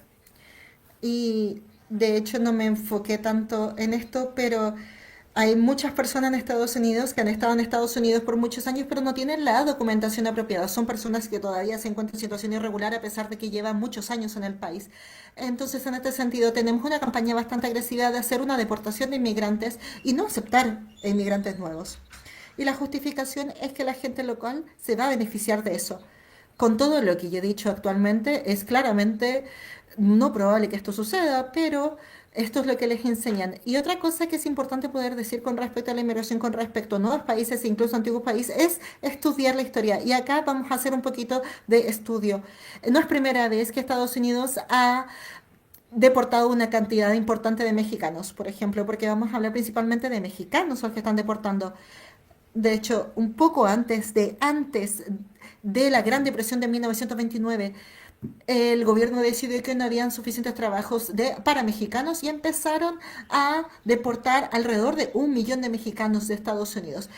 y de hecho no me enfoqué tanto en esto, pero hay muchas personas en Estados Unidos que han estado en Estados Unidos por muchos años, pero no tienen la documentación apropiada. Son personas que todavía se encuentran en situación irregular a pesar de que llevan muchos años en el país. Entonces, en este sentido, tenemos una campaña bastante agresiva de hacer una deportación de inmigrantes y no aceptar inmigrantes nuevos. Y la justificación es que la gente local se va a beneficiar de eso. Con todo lo que yo he dicho actualmente, es claramente no probable que esto suceda, pero esto es lo que les enseñan. Y otra cosa que es importante poder decir con respecto a la inmigración, con respecto a nuevos países e incluso antiguos países, es estudiar la historia. Y acá vamos a hacer un poquito de estudio. No es primera vez que Estados Unidos ha deportado una cantidad importante de mexicanos, por ejemplo, porque vamos a hablar principalmente de mexicanos los que están deportando. De hecho, un poco antes de la Gran Depresión de 1929, el gobierno decidió que no habían suficientes trabajos para mexicanos y empezaron a deportar alrededor de 1 millón de mexicanos de Estados Unidos.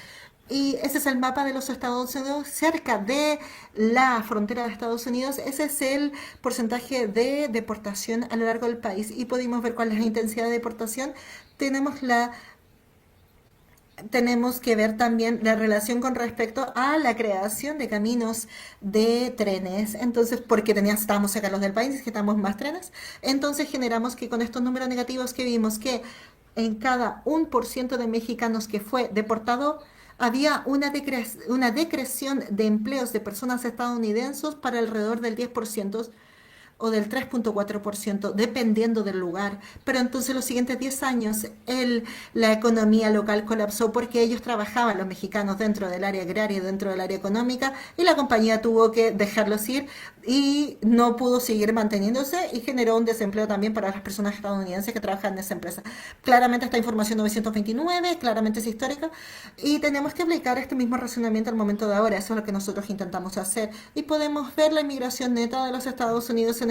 Y ese es el mapa de los Estados Unidos, cerca de la frontera de Estados Unidos. Ese es el porcentaje de deportación a lo largo del país. Y pudimos ver cuál es la intensidad de deportación. Tenemos tenemos que ver también la relación con respecto a la creación de caminos de trenes. Entonces, porque estábamos sacados del país, necesitamos más trenes. Entonces generamos que con estos números negativos que vimos, que en cada 1% de mexicanos que fue deportado, había una decreción de empleos de personas estadounidenses para alrededor del 10% o del 3.4%, dependiendo del lugar. Pero entonces los siguientes 10 años la economía local colapsó porque ellos trabajaban, los mexicanos, dentro del área agraria, dentro del área económica, y la compañía tuvo que dejarlos ir y no pudo seguir manteniéndose y generó un desempleo también para las personas estadounidenses que trabajan en esa empresa. Claramente esta información 929, claramente es histórica, y tenemos que aplicar este mismo razonamiento al momento de ahora. Eso es lo que nosotros intentamos hacer. Y podemos ver la inmigración neta de los Estados Unidos en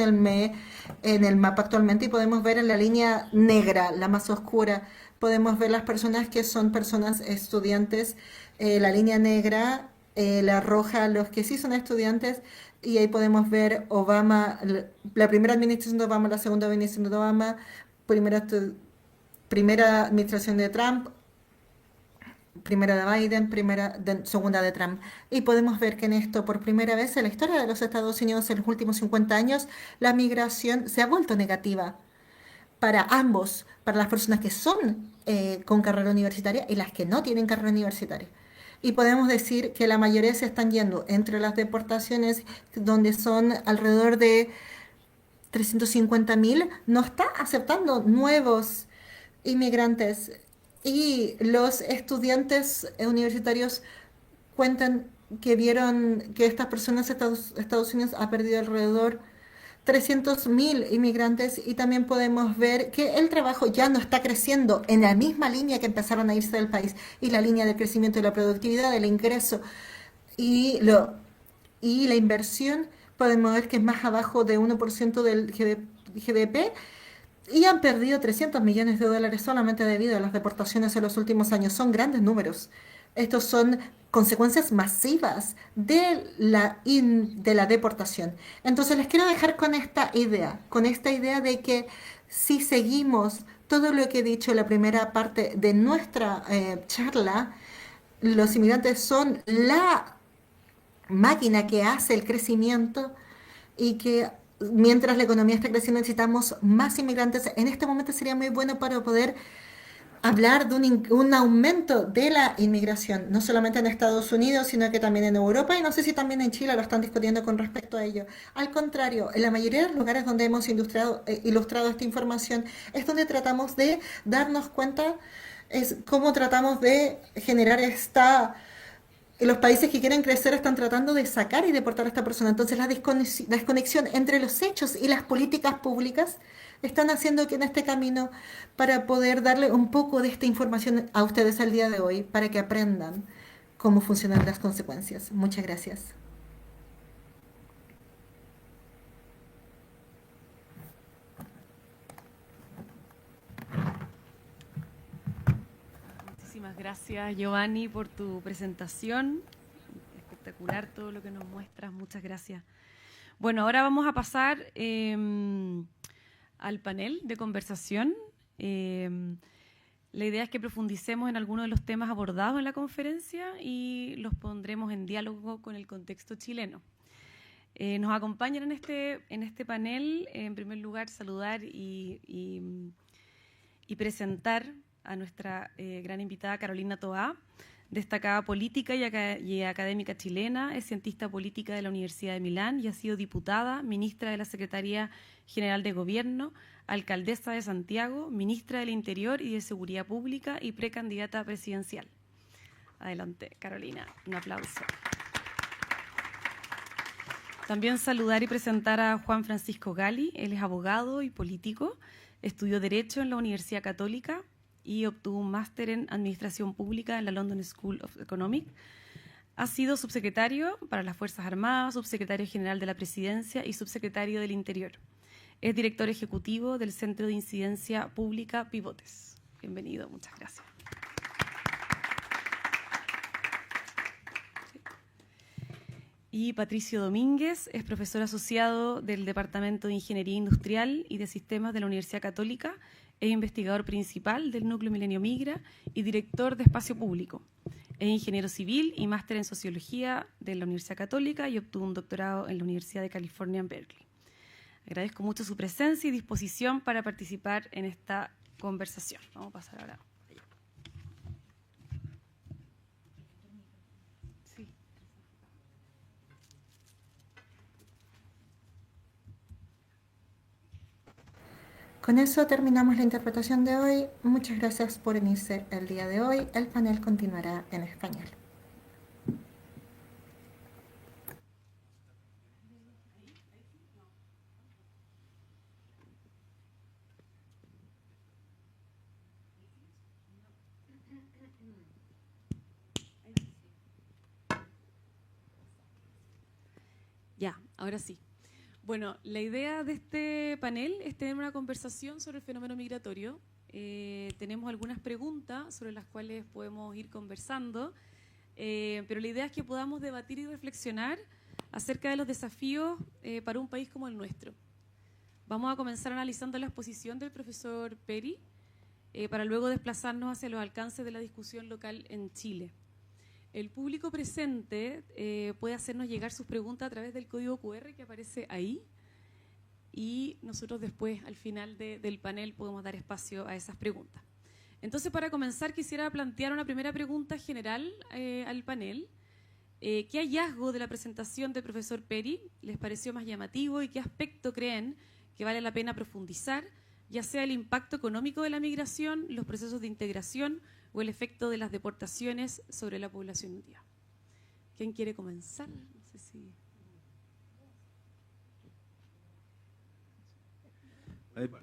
el mapa actualmente, y podemos ver en la línea negra, la más oscura, podemos ver las personas que son personas estudiantes, la línea negra, la roja, los que sí son estudiantes, y ahí podemos ver Obama, la primera administración de Obama, la segunda administración de Obama, primera administración de Trump, primera de Biden, segunda de Trump. Y podemos ver que en esto, por primera vez en la historia de los Estados Unidos en los últimos 50 años, la migración se ha vuelto negativa para ambos, para las personas que son con carrera universitaria y las que no tienen carrera universitaria. Y podemos decir que la mayoría se están yendo entre las deportaciones, donde son alrededor de 350.000, no está aceptando nuevos inmigrantes. Y los estudiantes universitarios cuentan que vieron que estas personas, Estados Unidos ha perdido alrededor 300.000 inmigrantes, y también podemos ver que el trabajo ya no está creciendo en la misma línea que empezaron a irse del país, y la línea del crecimiento de la productividad, del ingreso y la inversión, podemos ver que es más abajo de 1% del GDP, y han perdido 300 millones de dólares solamente debido a las deportaciones en los últimos años. Son grandes números. Estos son consecuencias masivas de la deportación. Entonces les quiero dejar con esta idea de que si seguimos todo lo que he dicho en la primera parte de nuestra charla, los inmigrantes son la máquina que hace el crecimiento, y que mientras la economía está creciendo necesitamos más inmigrantes. En este momento sería muy bueno para poder hablar de un aumento de la inmigración, no solamente en Estados Unidos, sino que también en Europa, y no sé si también en Chile lo están discutiendo con respecto a ello. Al contrario, en la mayoría de los lugares donde hemos ilustrado esta información es donde tratamos de darnos cuenta, es cómo tratamos de generar los países que quieren crecer están tratando de sacar y deportar a esta persona. Entonces la desconexión entre los hechos y las políticas públicas están haciendo que en este camino, para poder darle un poco de esta información a ustedes al día de hoy, para que aprendan cómo funcionan las consecuencias. Muchas gracias. Muchísimas gracias, Giovanni, por tu presentación. Espectacular todo lo que nos muestras. Muchas gracias. Bueno, ahora vamos a pasar al panel de conversación. La idea es que profundicemos en algunos de los temas abordados en la conferencia y los pondremos en diálogo con el contexto chileno. Nos acompañan en este panel, en primer lugar, saludar y presentar a nuestra gran invitada Carolina Toá, destacada política y académica chilena, es cientista política de la Universidad de Milán y ha sido diputada, ministra de la Secretaría General de Gobierno, alcaldesa de Santiago, ministra del Interior y de Seguridad Pública y precandidata presidencial. Adelante, Carolina, un aplauso. También saludar y presentar a Juan Francisco Gali. Él es abogado y político, estudió Derecho en la Universidad Católica y obtuvo un máster en Administración Pública en la London School of Economics. Ha sido subsecretario para las Fuerzas Armadas, subsecretario general de la Presidencia y subsecretario del Interior. Es director ejecutivo del Centro de Incidencia Pública Pivotes. Bienvenido, muchas gracias. Y Patricio Domínguez es profesor asociado del Departamento de Ingeniería Industrial y de Sistemas de la Universidad Católica, es investigador principal del Núcleo Milenio Migra y director de Espacio Público. Es ingeniero civil y máster en Sociología de la Universidad Católica y obtuvo un doctorado en la Universidad de California en Berkeley. Agradezco mucho su presencia y disposición para participar en esta conversación. Vamos a pasar ahora. Con eso terminamos la interpretación de hoy. Muchas gracias por unirse el día de hoy. El panel continuará en español. Ya, ahora sí. Bueno, la idea de este panel es tener una conversación sobre el fenómeno migratorio. Tenemos algunas preguntas sobre las cuales podemos ir conversando, pero la idea es que podamos debatir y reflexionar acerca de los desafíos para un país como el nuestro. Vamos a comenzar analizando la exposición del profesor Peri para luego desplazarnos hacia los alcances de la discusión local en Chile. El público presente puede hacernos llegar sus preguntas a través del código QR que aparece ahí y nosotros después, al final del panel, podemos dar espacio a esas preguntas. Entonces, para comenzar, quisiera plantear una primera pregunta general al panel. ¿Qué hallazgo de la presentación del profesor Peri les pareció más llamativo y qué aspecto creen que vale la pena profundizar, ya sea el impacto económico de la migración, los procesos de integración o el efecto de las deportaciones sobre la población india? ¿Quién quiere comenzar? No sé si... Bueno.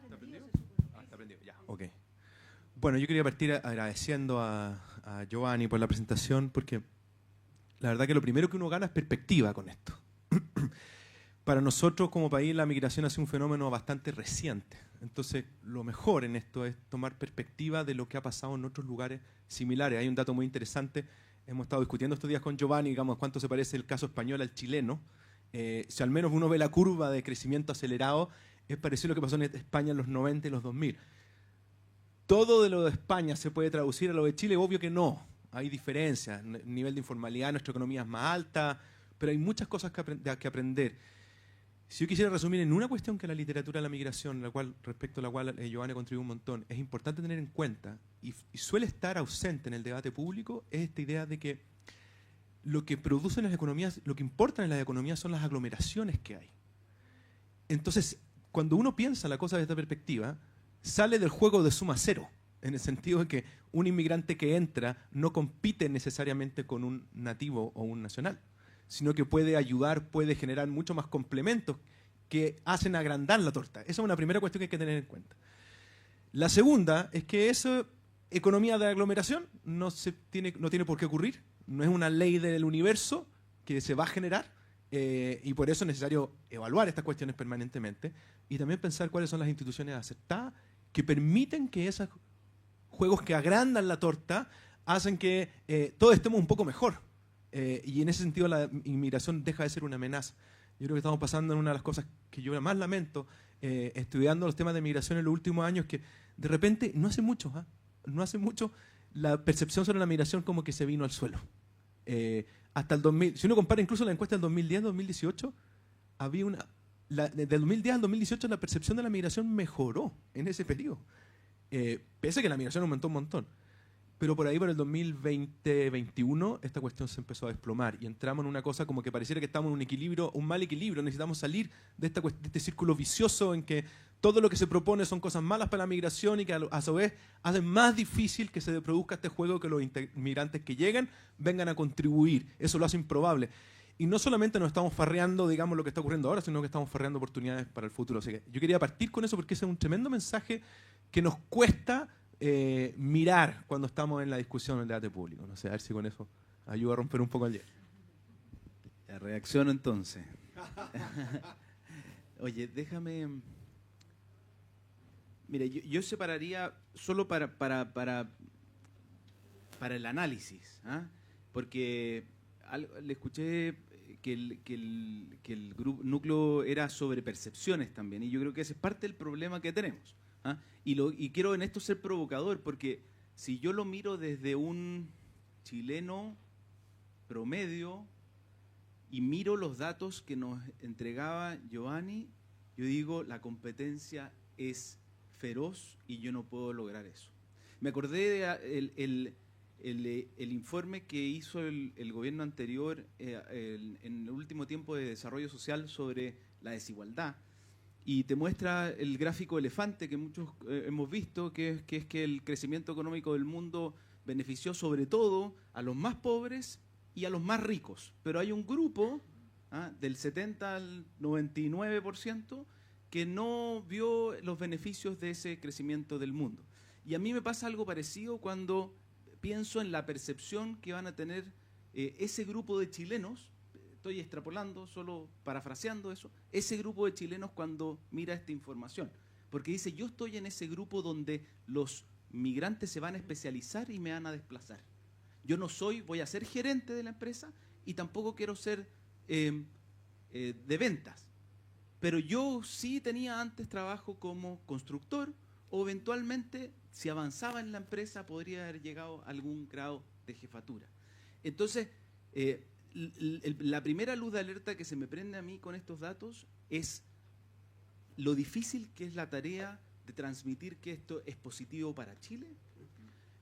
¿Está prendido? Está prendido, ya. Ok. Bueno, yo quería partir agradeciendo a Giovanni por la presentación, porque la verdad que lo primero que uno gana es perspectiva con esto. Para nosotros como país la migración ha sido un fenómeno bastante reciente. Entonces, lo mejor en esto es tomar perspectiva de lo que ha pasado en otros lugares similares. Hay un dato muy interesante. Hemos estado discutiendo estos días con Giovanni, digamos, cuánto se parece el caso español al chileno. Si al menos uno ve la curva de crecimiento acelerado, es parecido a lo que pasó en España en los 90 y los 2000. ¿Todo de lo de España se puede traducir a lo de Chile? Obvio que no. Hay diferencias. El nivel de informalidad en nuestra economía es más alta, pero hay muchas cosas que aprender. Si yo quisiera resumir en una cuestión que la literatura de la migración, respecto a la cual Giovanni contribuyó un montón, es importante tener en cuenta, y suele estar ausente en el debate público, es esta idea de que lo que producen las economías, lo que importa en las economías son las aglomeraciones que hay. Entonces, cuando uno piensa la cosa desde esta perspectiva, sale del juego de suma cero, en el sentido de que un inmigrante que entra no compite necesariamente con un nativo o un nacional, sino que puede ayudar, puede generar mucho más complementos que hacen agrandar la torta. Esa es una primera cuestión que hay que tener en cuenta. La segunda es que esa economía de aglomeración no tiene por qué ocurrir, no es una ley del universo que se va a generar, y por eso es necesario evaluar estas cuestiones permanentemente y también pensar cuáles son las instituciones aceptadas que permiten que esos juegos que agrandan la torta hacen que todos estemos un poco mejor. Y en ese sentido la inmigración deja de ser una amenaza. Yo creo que estamos pasando en una de las cosas que yo más lamento, estudiando los temas de migración en los últimos años, que de repente, no hace mucho, la percepción sobre la migración como que se vino al suelo. Hasta el 2000, si uno compara incluso la encuesta del 2010-2018, del 2010 al 2018 la percepción de la migración mejoró en ese periodo. Pese a que la migración aumentó un montón. Pero por ahí, por el 2020-2021, esta cuestión se empezó a desplomar y entramos en una cosa como que pareciera que estamos en un equilibrio, un mal equilibrio. Necesitamos salir de este círculo vicioso en que todo lo que se propone son cosas malas para la migración y que a su vez hacen más difícil que se produzca este juego, que los inmigrantes que llegan vengan a contribuir. Eso lo hace improbable. Y no solamente nos estamos farreando, digamos, lo que está ocurriendo ahora, sino que estamos farreando oportunidades para el futuro. Así que yo quería partir con eso porque ese es un tremendo mensaje que nos cuesta mirar cuando estamos en la discusión en el debate público. No sé, a ver si con eso ayuda a romper un poco el hielo. La reacción entonces. Oye, déjame... Mire, yo separaría solo para el análisis, ¿ah? Porque le escuché que el núcleo era sobre percepciones también, y yo creo que ese es parte del problema que tenemos, ¿ah? Y quiero en esto ser provocador, porque si yo lo miro desde un chileno promedio y miro los datos que nos entregaba Giovanni, yo digo, la competencia es feroz y yo no puedo lograr eso. Me acordé de el informe que hizo el gobierno anterior en el último tiempo de desarrollo social sobre la desigualdad, y te muestra el gráfico elefante que muchos hemos visto, que es que el crecimiento económico del mundo benefició sobre todo a los más pobres y a los más ricos, pero hay un grupo del 70 al 99% que no vio los beneficios de ese crecimiento del mundo. Y a mí me pasa algo parecido cuando pienso en la percepción que van a tener ese grupo de chilenos, estoy extrapolando, solo parafraseando eso, ese grupo de chilenos cuando mira esta información. Porque dice, yo estoy en ese grupo donde los migrantes se van a especializar y me van a desplazar. Yo no voy a ser gerente de la empresa y tampoco quiero ser de ventas. Pero yo sí tenía antes trabajo como constructor, o eventualmente, si avanzaba en la empresa, podría haber llegado a algún grado de jefatura. Entonces, la primera luz de alerta que se me prende a mí con estos datos es lo difícil que es la tarea de transmitir que esto es positivo para Chile.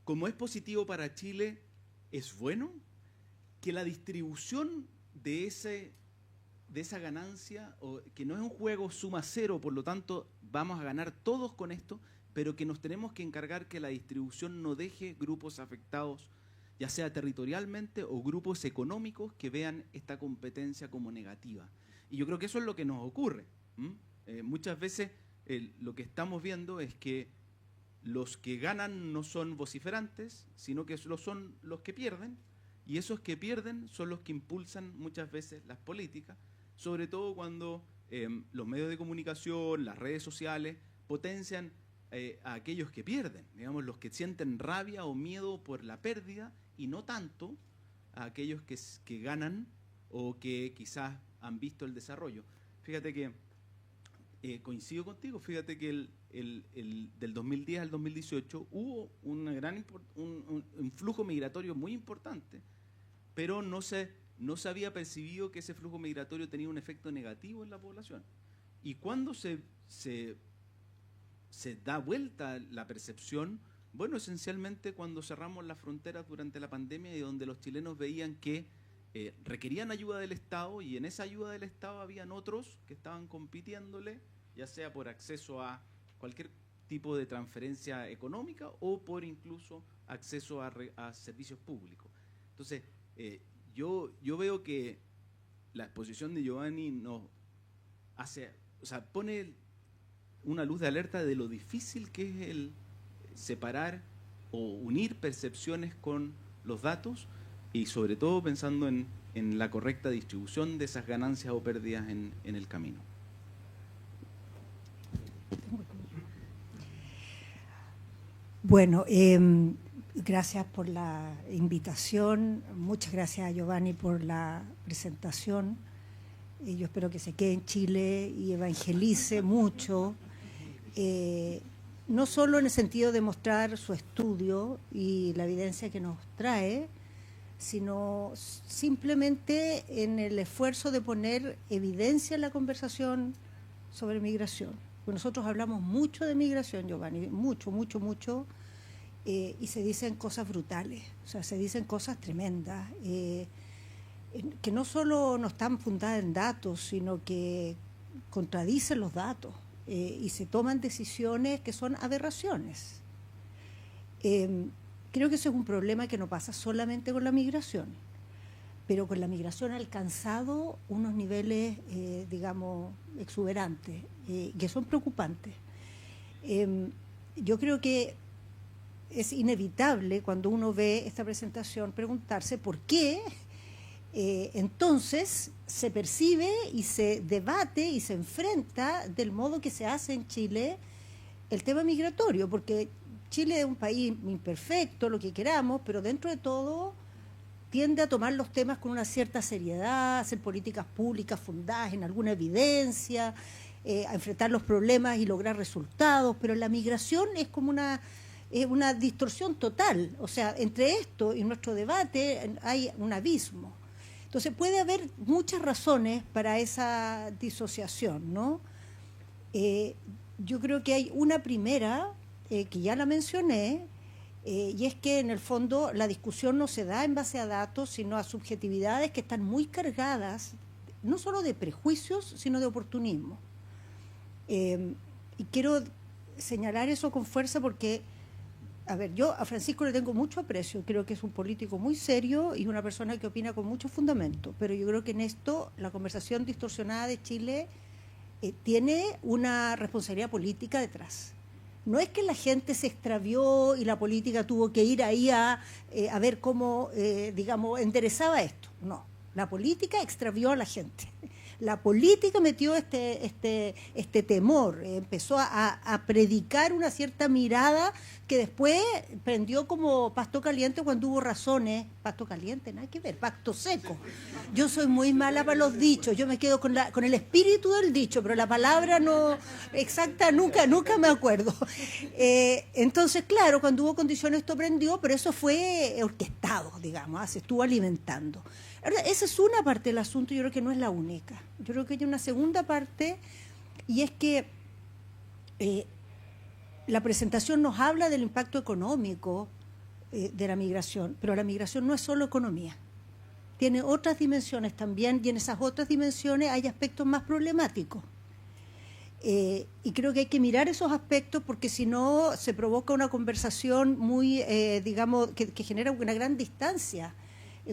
Como es positivo para Chile, es bueno que la distribución de esa ganancia, o que no es un juego suma cero, por lo tanto vamos a ganar todos con esto, pero que nos tenemos que encargar que la distribución no deje grupos afectados, ya sea territorialmente o grupos económicos que vean esta competencia como negativa. Y yo creo que eso es lo que nos ocurre. Muchas veces lo que estamos viendo es que los que ganan no son vociferantes, sino que son los que pierden, y esos que pierden son los que impulsan muchas veces las políticas, sobre todo cuando los medios de comunicación, las redes sociales, potencian a aquellos que pierden, digamos, los que sienten rabia o miedo por la pérdida, y no tanto a aquellos que ganan o que quizás han visto el desarrollo. Fíjate que, coincido contigo, fíjate que del 2010 al 2018 hubo un flujo migratorio muy importante, pero no se había percibido que ese flujo migratorio tenía un efecto negativo en la población. Y cuando se da vuelta la percepción, bueno, esencialmente cuando cerramos las fronteras durante la pandemia, y donde los chilenos veían que requerían ayuda del Estado, y en esa ayuda del Estado habían otros que estaban compitiéndole, ya sea por acceso a cualquier tipo de transferencia económica o por incluso acceso a servicios públicos. Entonces, yo veo que la exposición de Giovanni nos pone una luz de alerta de lo difícil que es el separar o unir percepciones con los datos, y sobre todo pensando en la correcta distribución de esas ganancias o pérdidas en el camino. Bueno, gracias por la invitación, muchas gracias a Giovanni por la presentación. Yo espero que se quede en Chile y evangelice mucho, no solo en el sentido de mostrar su estudio y la evidencia que nos trae, sino simplemente en el esfuerzo de poner evidencia en la conversación sobre migración. Porque nosotros hablamos mucho de migración, Giovanni, mucho, y se dicen cosas brutales, o sea, se dicen cosas tremendas, que no solo no están fundadas en datos, sino que contradicen los datos, y se toman decisiones que son aberraciones. Creo que eso es un problema que no pasa solamente con la migración, pero con la migración ha alcanzado unos niveles, digamos, exuberantes, que son preocupantes. Yo creo que es inevitable, cuando uno ve esta presentación, preguntarse por qué entonces se percibe y se debate y se enfrenta del modo que se hace en Chile el tema migratorio, porque Chile es un país imperfecto, lo que queramos, pero dentro de todo tiende a tomar los temas con una cierta seriedad, hacer políticas públicas fundadas en alguna evidencia, a enfrentar los problemas y lograr resultados, pero la migración es como una distorsión total. O sea, entre esto y nuestro debate hay un abismo. Entonces puede haber muchas razones para esa disociación, ¿no? Yo creo que hay una primera, que ya la mencioné, y es que en el fondo la discusión no se da en base a datos, sino a subjetividades que están muy cargadas, no solo de prejuicios, sino de oportunismo. Y quiero señalar eso con fuerza porque, a ver, yo a Francisco le tengo mucho aprecio, creo que es un político muy serio y una persona que opina con mucho fundamento, pero yo creo que en esto la conversación distorsionada de Chile tiene una responsabilidad política detrás. No es que la gente se extravió y la política tuvo que ir ahí a ver cómo, digamos, enderezaba esto. No, la política extravió a la gente. La política metió este temor, empezó a predicar una cierta mirada que después prendió como pasto caliente cuando hubo razones. Pasto caliente, nada que ver, pasto seco. Yo soy muy mala para los dichos, yo me quedo con el espíritu del dicho, pero la palabra no exacta nunca me acuerdo. Entonces, claro, cuando hubo condiciones esto prendió, pero eso fue orquestado, digamos, se estuvo alimentando. Ahora, esa es una parte del asunto, yo creo que no es la única. Yo creo que hay una segunda parte, y es que la presentación nos habla del impacto económico de la migración, pero la migración no es solo economía. Tiene otras dimensiones también, y en esas otras dimensiones hay aspectos más problemáticos. Y creo que hay que mirar esos aspectos porque si no se provoca una conversación muy, digamos, que genera una gran distancia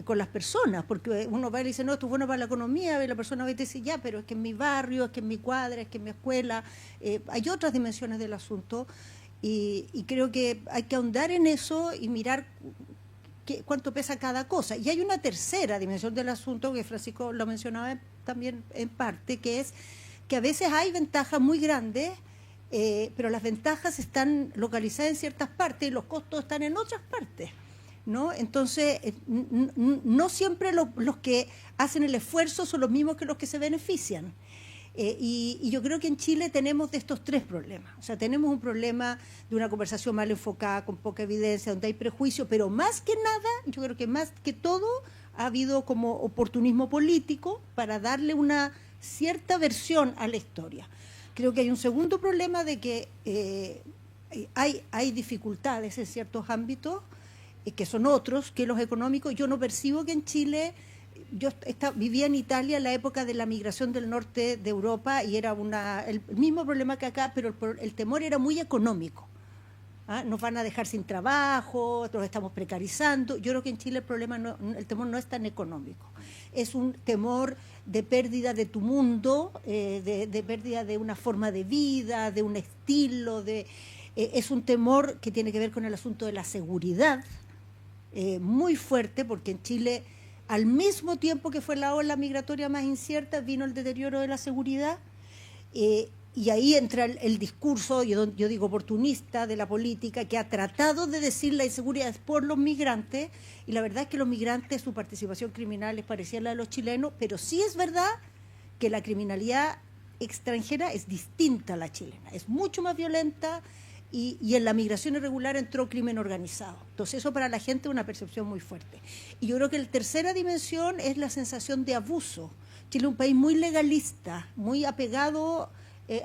con las personas, porque uno va y le dice, no, esto es bueno para la economía, y la persona va y te dice, ya, pero es que en mi barrio, es que en mi cuadra, es que en mi escuela, hay otras dimensiones del asunto, y creo que hay que ahondar en eso y mirar cuánto pesa cada cosa. Y hay una tercera dimensión del asunto, que Francisco lo mencionaba también en parte, que es que a veces hay ventajas muy grandes, pero las ventajas están localizadas en ciertas partes y los costos están en otras partes, ¿no? Entonces, no siempre los que hacen el esfuerzo son los mismos que los que se benefician. Y yo creo que en Chile tenemos de estos tres problemas. O sea, tenemos un problema de una conversación mal enfocada, con poca evidencia, donde hay prejuicio, pero más que nada, yo creo que más que todo, ha habido como oportunismo político para darle una cierta versión a la historia. Creo que hay un segundo problema de que hay dificultades en ciertos ámbitos, que son otros que los económicos. Yo no percibo que en Chile, vivía en Italia en la época de la migración del norte de Europa y era el mismo problema que acá, pero el temor era muy económico. Nos van a dejar sin trabajo, nos estamos precarizando. Yo creo que en Chile el temor no es tan económico. Es un temor de pérdida de tu mundo, de pérdida de una forma de vida, de un estilo. Es un temor que tiene que ver con el asunto de la seguridad, muy fuerte, porque en Chile, al mismo tiempo que fue la ola migratoria más incierta, vino el deterioro de la seguridad. Y ahí entra el discurso, yo digo oportunista, de la política, que ha tratado de decir la inseguridad es por los migrantes, y la verdad es que los migrantes, su participación criminal es parecida a la de los chilenos, pero sí es verdad que la criminalidad extranjera es distinta a la chilena, es mucho más violenta, y en la migración irregular entró crimen organizado. Entonces eso para la gente es una percepción muy fuerte. Y yo creo que la tercera dimensión es la sensación de abuso. Chile es un país muy legalista, muy apegado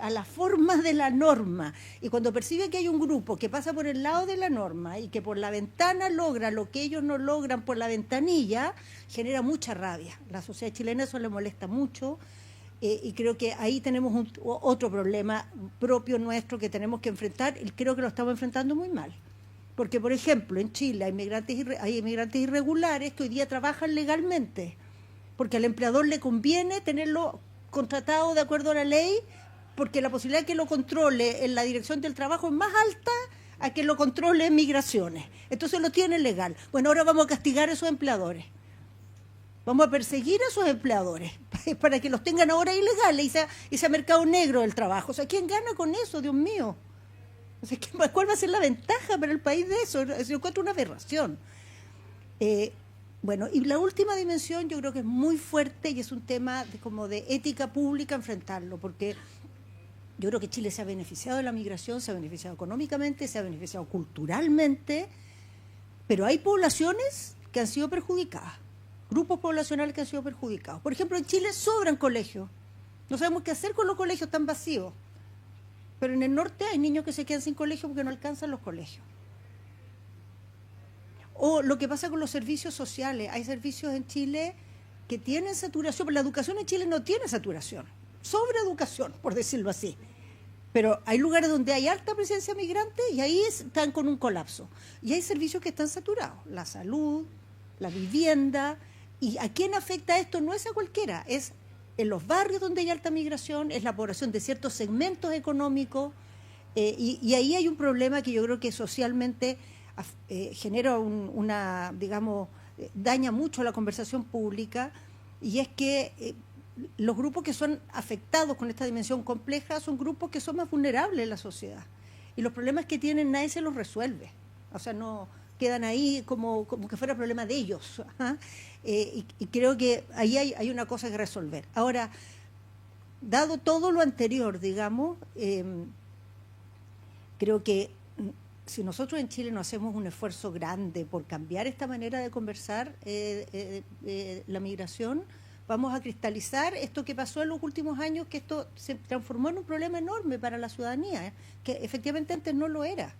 a las formas de la norma, y cuando percibe que hay un grupo que pasa por el lado de la norma y que por la ventana logra lo que ellos no logran por la ventanilla, genera mucha rabia. La sociedad chilena eso le molesta mucho, y creo que ahí tenemos otro problema propio nuestro que tenemos que enfrentar, y creo que lo estamos enfrentando muy mal. Porque, por ejemplo, en Chile hay inmigrantes irregulares que hoy día trabajan legalmente, porque al empleador le conviene tenerlo contratado de acuerdo a la ley, porque la posibilidad de que lo controle en la dirección del trabajo es más alta a que lo controle en migraciones. Entonces lo tiene legal. Bueno, ahora vamos a castigar a esos empleadores. Vamos a perseguir a esos empleadores para que los tengan ahora ilegales y sea mercado negro del trabajo. O sea, ¿quién gana con eso, Dios mío? O sea, ¿cuál va a ser la ventaja para el país de eso? Yo encuentro una aberración. Bueno, y la última dimensión yo creo que es muy fuerte y es un tema como de ética pública enfrentarlo, porque yo creo que Chile se ha beneficiado de la migración, se ha beneficiado económicamente, se ha beneficiado culturalmente, pero hay poblaciones que han sido perjudicadas, grupos poblacionales que han sido perjudicados. Por ejemplo, en Chile sobran colegios, no sabemos qué hacer con los colegios tan vacíos, pero en el norte hay niños que se quedan sin colegio porque no alcanzan los colegios. O lo que pasa con los servicios sociales. Hay servicios en Chile que tienen saturación, pero la educación en Chile no tiene saturación. Sobreeducación, por decirlo así. Pero hay lugares donde hay alta presencia migrante y ahí están con un colapso. Y hay servicios que están saturados. La salud, la vivienda. ¿Y a quién afecta esto? No es a cualquiera. Es en los barrios donde hay alta migración, es la población de ciertos segmentos económicos. Y ahí hay un problema que yo creo que socialmente genera daña mucho la conversación pública, y es que los grupos que son afectados con esta dimensión compleja son grupos que son más vulnerables en la sociedad. Y los problemas que tienen nadie se los resuelve. O sea, no quedan ahí como que fuera problema de ellos. Y creo que ahí hay una cosa que resolver. Ahora, dado todo lo anterior, digamos, creo que si nosotros en Chile no hacemos un esfuerzo grande por cambiar esta manera de conversar la migración, vamos a cristalizar esto que pasó en los últimos años, que esto se transformó en un problema enorme para la ciudadanía, que efectivamente antes no lo era.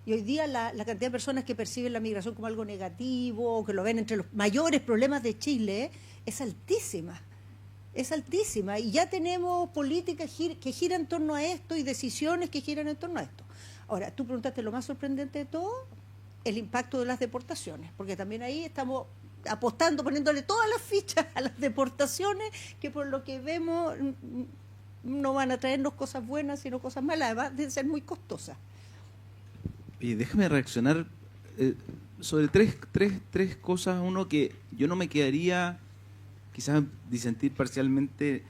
Y hoy día la cantidad de personas que perciben la migración como algo negativo, o que lo ven entre los mayores problemas de Chile, es altísima. Es altísima. Y ya tenemos políticas que giran en torno a esto y decisiones que giran en torno a esto. Ahora, tú preguntaste lo más sorprendente de todo, el impacto de las deportaciones, porque también ahí estamos apostando, poniéndole todas las fichas a las deportaciones, que por lo que vemos no van a traernos cosas buenas, sino cosas malas, además de ser muy costosas. Y déjame reaccionar sobre tres cosas. Uno, que yo no me quedaría, quizás disentir parcialmente,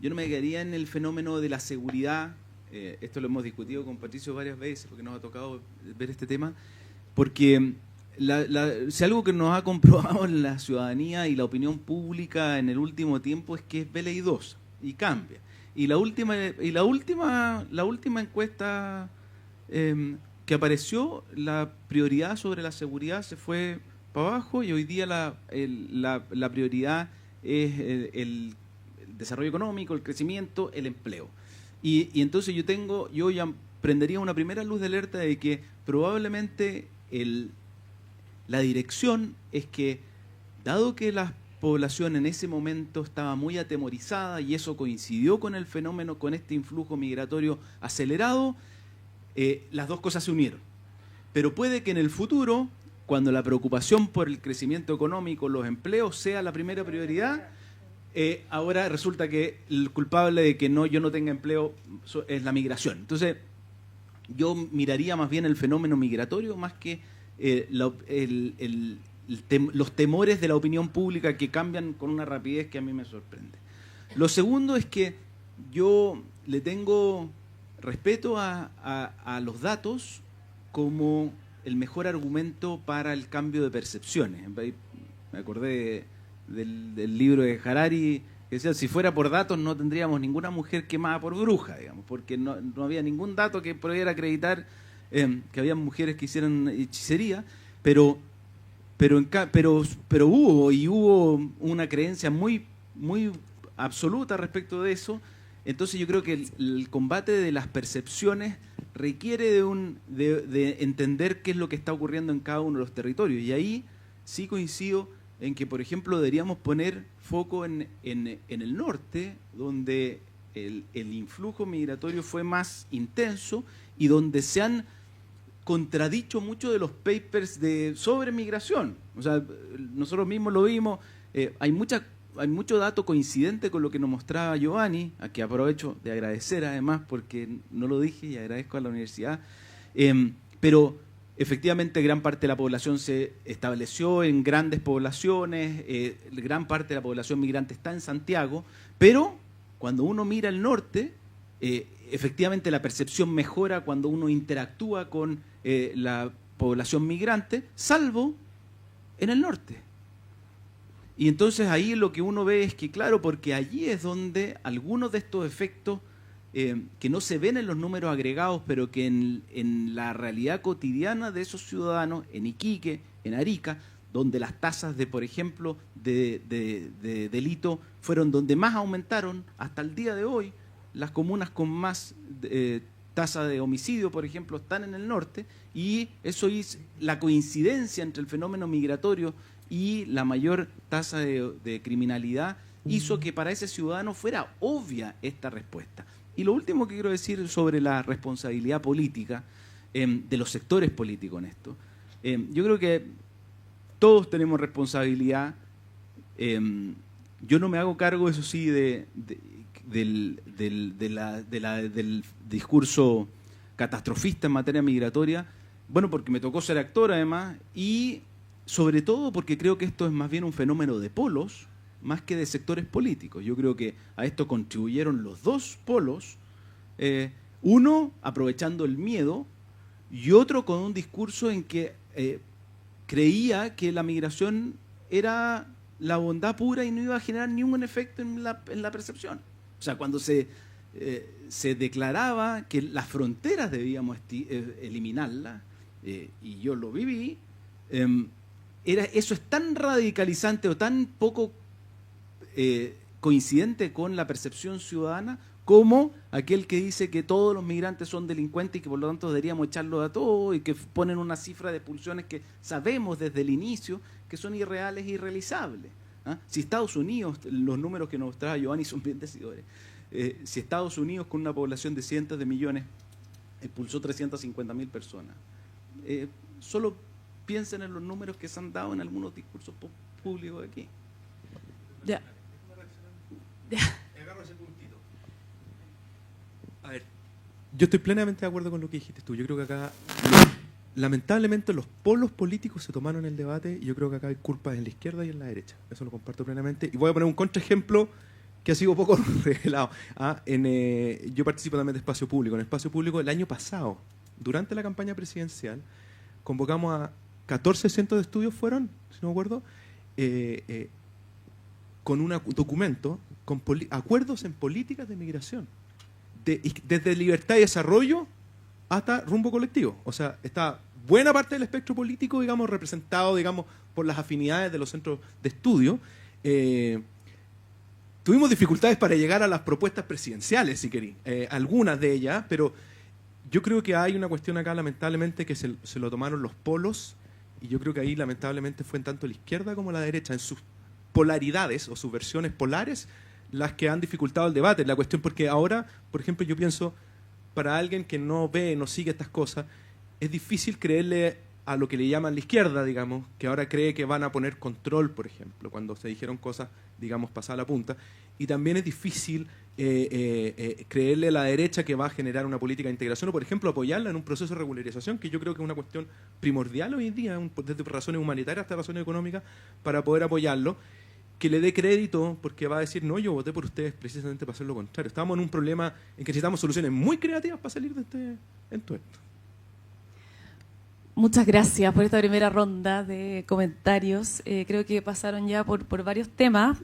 yo no me quedaría en el fenómeno de la seguridad. Esto lo hemos discutido con Patricio varias veces porque nos ha tocado ver este tema, porque si algo que nos ha comprobado la ciudadanía y la opinión pública en el último tiempo es que es veleidosa y cambia. Y la última encuesta que apareció, la prioridad sobre la seguridad se fue para abajo, y hoy día la prioridad es el desarrollo económico, el crecimiento, el empleo. Y entonces yo ya prendería una primera luz de alerta de que probablemente la dirección es que, dado que la población en ese momento estaba muy atemorizada y eso coincidió con el fenómeno, con este influjo migratorio acelerado, las dos cosas se unieron. Pero puede que en el futuro, cuando la preocupación por el crecimiento económico, los empleos, sea la primera prioridad, ahora resulta que el culpable de que yo no tenga empleo es la migración. Entonces, yo miraría más bien el fenómeno migratorio más que los temores de la opinión pública, que cambian con una rapidez que a mí me sorprende. Lo segundo es que yo le tengo respeto a los datos como el mejor argumento para el cambio de percepciones. Me acordé del libro de Harari, que decía, si fuera por datos no tendríamos ninguna mujer quemada por bruja, digamos, porque no había ningún dato que pudiera acreditar que había mujeres que hicieran hechicería, pero hubo una creencia muy, muy absoluta respecto de eso. Entonces yo creo que el combate de las percepciones requiere de entender qué es lo que está ocurriendo en cada uno de los territorios. Y ahí sí coincido en que, por ejemplo, deberíamos poner foco en el norte, donde el influjo migratorio fue más intenso y donde se han contradicho mucho de los papers sobre migración. O sea, nosotros mismos lo vimos, hay mucho dato coincidente con lo que nos mostraba Giovanni, a que aprovecho de agradecer además, porque no lo dije y agradezco a la universidad, pero efectivamente gran parte de la población se estableció en grandes poblaciones, gran parte de la población migrante está en Santiago, pero cuando uno mira el norte, efectivamente la percepción mejora cuando uno interactúa con la población migrante, salvo en el norte. Y entonces ahí lo que uno ve es que, claro, porque allí es donde algunos de estos efectos que no se ven en los números agregados, pero que en la realidad cotidiana de esos ciudadanos, en Iquique, en Arica, donde las tasas de, por ejemplo, de delito fueron donde más aumentaron hasta el día de hoy. Las comunas con más tasa de homicidio, por ejemplo, están en el norte, y eso es la coincidencia entre el fenómeno migratorio y la mayor tasa de criminalidad, hizo que para ese ciudadano fuera obvia esta respuesta. Y lo último que quiero decir sobre la responsabilidad política de los sectores políticos en esto. Yo creo que todos tenemos responsabilidad. Yo no me hago cargo, eso sí, del discurso catastrofista en materia migratoria, bueno, porque me tocó ser actor además, y sobre todo porque creo que esto es más bien un fenómeno de polos, más que de sectores políticos. Yo creo que a esto contribuyeron los dos polos, uno aprovechando el miedo y otro con un discurso en que creía que la migración era la bondad pura y no iba a generar ningún efecto en la percepción. O sea, cuando se declaraba que las fronteras debíamos eliminarlas, y yo lo viví, eso es tan radicalizante o tan poco coincidente con la percepción ciudadana como aquel que dice que todos los migrantes son delincuentes y que por lo tanto deberíamos echarlos a todos, y que ponen una cifra de expulsiones que sabemos desde el inicio que son irreales e irrealizables. Si Estados Unidos, los números que nos trae Giovanni son bien decidores, si Estados Unidos con una población de cientos de millones expulsó 350.000 personas, solo piensen en los números que se han dado en algunos discursos públicos de aquí. Ya. Agarro ese puntito. A ver, yo estoy plenamente de acuerdo con lo que dijiste tú. Yo creo que acá, lamentablemente, los polos políticos se tomaron el debate, y yo creo que acá hay culpas en la izquierda y en la derecha. Eso lo comparto plenamente. Y voy a poner un contraejemplo que ha sido poco revelado. Yo participo también de Espacio Público. En Espacio Público, el año pasado, durante la campaña presidencial, convocamos a 14 centros de estudios, fueron, si no me acuerdo, con un documento con acuerdos en políticas de migración, desde libertad y desarrollo hasta rumbo colectivo. O sea, está buena parte del espectro político, digamos, representado, digamos, por las afinidades de los centros de estudio. Tuvimos dificultades para llegar a las propuestas presidenciales, si querí, algunas de ellas, pero yo creo que hay una cuestión acá, lamentablemente, que se lo tomaron los polos, y yo creo que ahí, lamentablemente, fue en tanto la izquierda como la derecha, en sus polaridades o sus versiones polares, las que han dificultado el debate. La cuestión, porque ahora, por ejemplo, yo pienso, para alguien que no ve, no sigue estas cosas, es difícil creerle a lo que le llaman la izquierda, digamos, que ahora cree que van a poner control, por ejemplo, cuando se dijeron cosas, digamos, pasadas la punta. Y también es difícil creerle a la derecha que va a generar una política de integración, o, por ejemplo, apoyarla en un proceso de regularización, que yo creo que es una cuestión primordial hoy en día, desde razones humanitarias hasta razones económicas, para poder apoyarlo, que le dé crédito, porque va a decir, no, yo voté por ustedes precisamente para hacer lo contrario. Estamos en un problema en que necesitamos soluciones muy creativas para salir de esto. Muchas gracias por esta primera ronda de comentarios. Creo que pasaron ya por varios temas,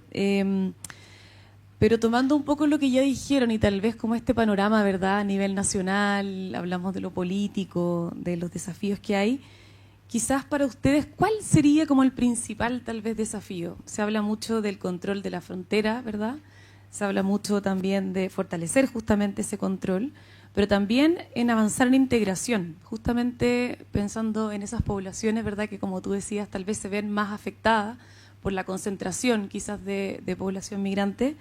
pero tomando un poco lo que ya dijeron y tal vez como este panorama, ¿verdad?, a nivel nacional, hablamos de lo político, de los desafíos que hay. Quizás para ustedes, ¿cuál sería como el principal tal vez desafío? Se habla mucho del control de la frontera, ¿verdad? Se habla mucho también de fortalecer justamente ese control, pero también en avanzar en integración, justamente pensando en esas poblaciones, ¿verdad?, que como tú decías, tal vez se ven más afectadas por la concentración quizás de población migrante.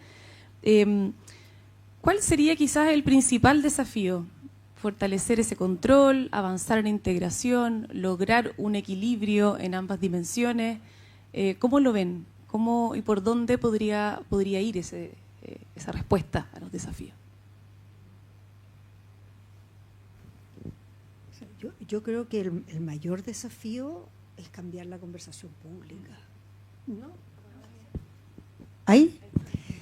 ¿Cuál sería quizás el principal desafío? Fortalecer ese control, avanzar en integración, lograr un equilibrio en ambas dimensiones. ¿Cómo lo ven? ¿Cómo y por dónde podría ir esa respuesta a los desafíos? Yo creo que el mayor desafío es cambiar la conversación pública. ¿No? ¿Ahí?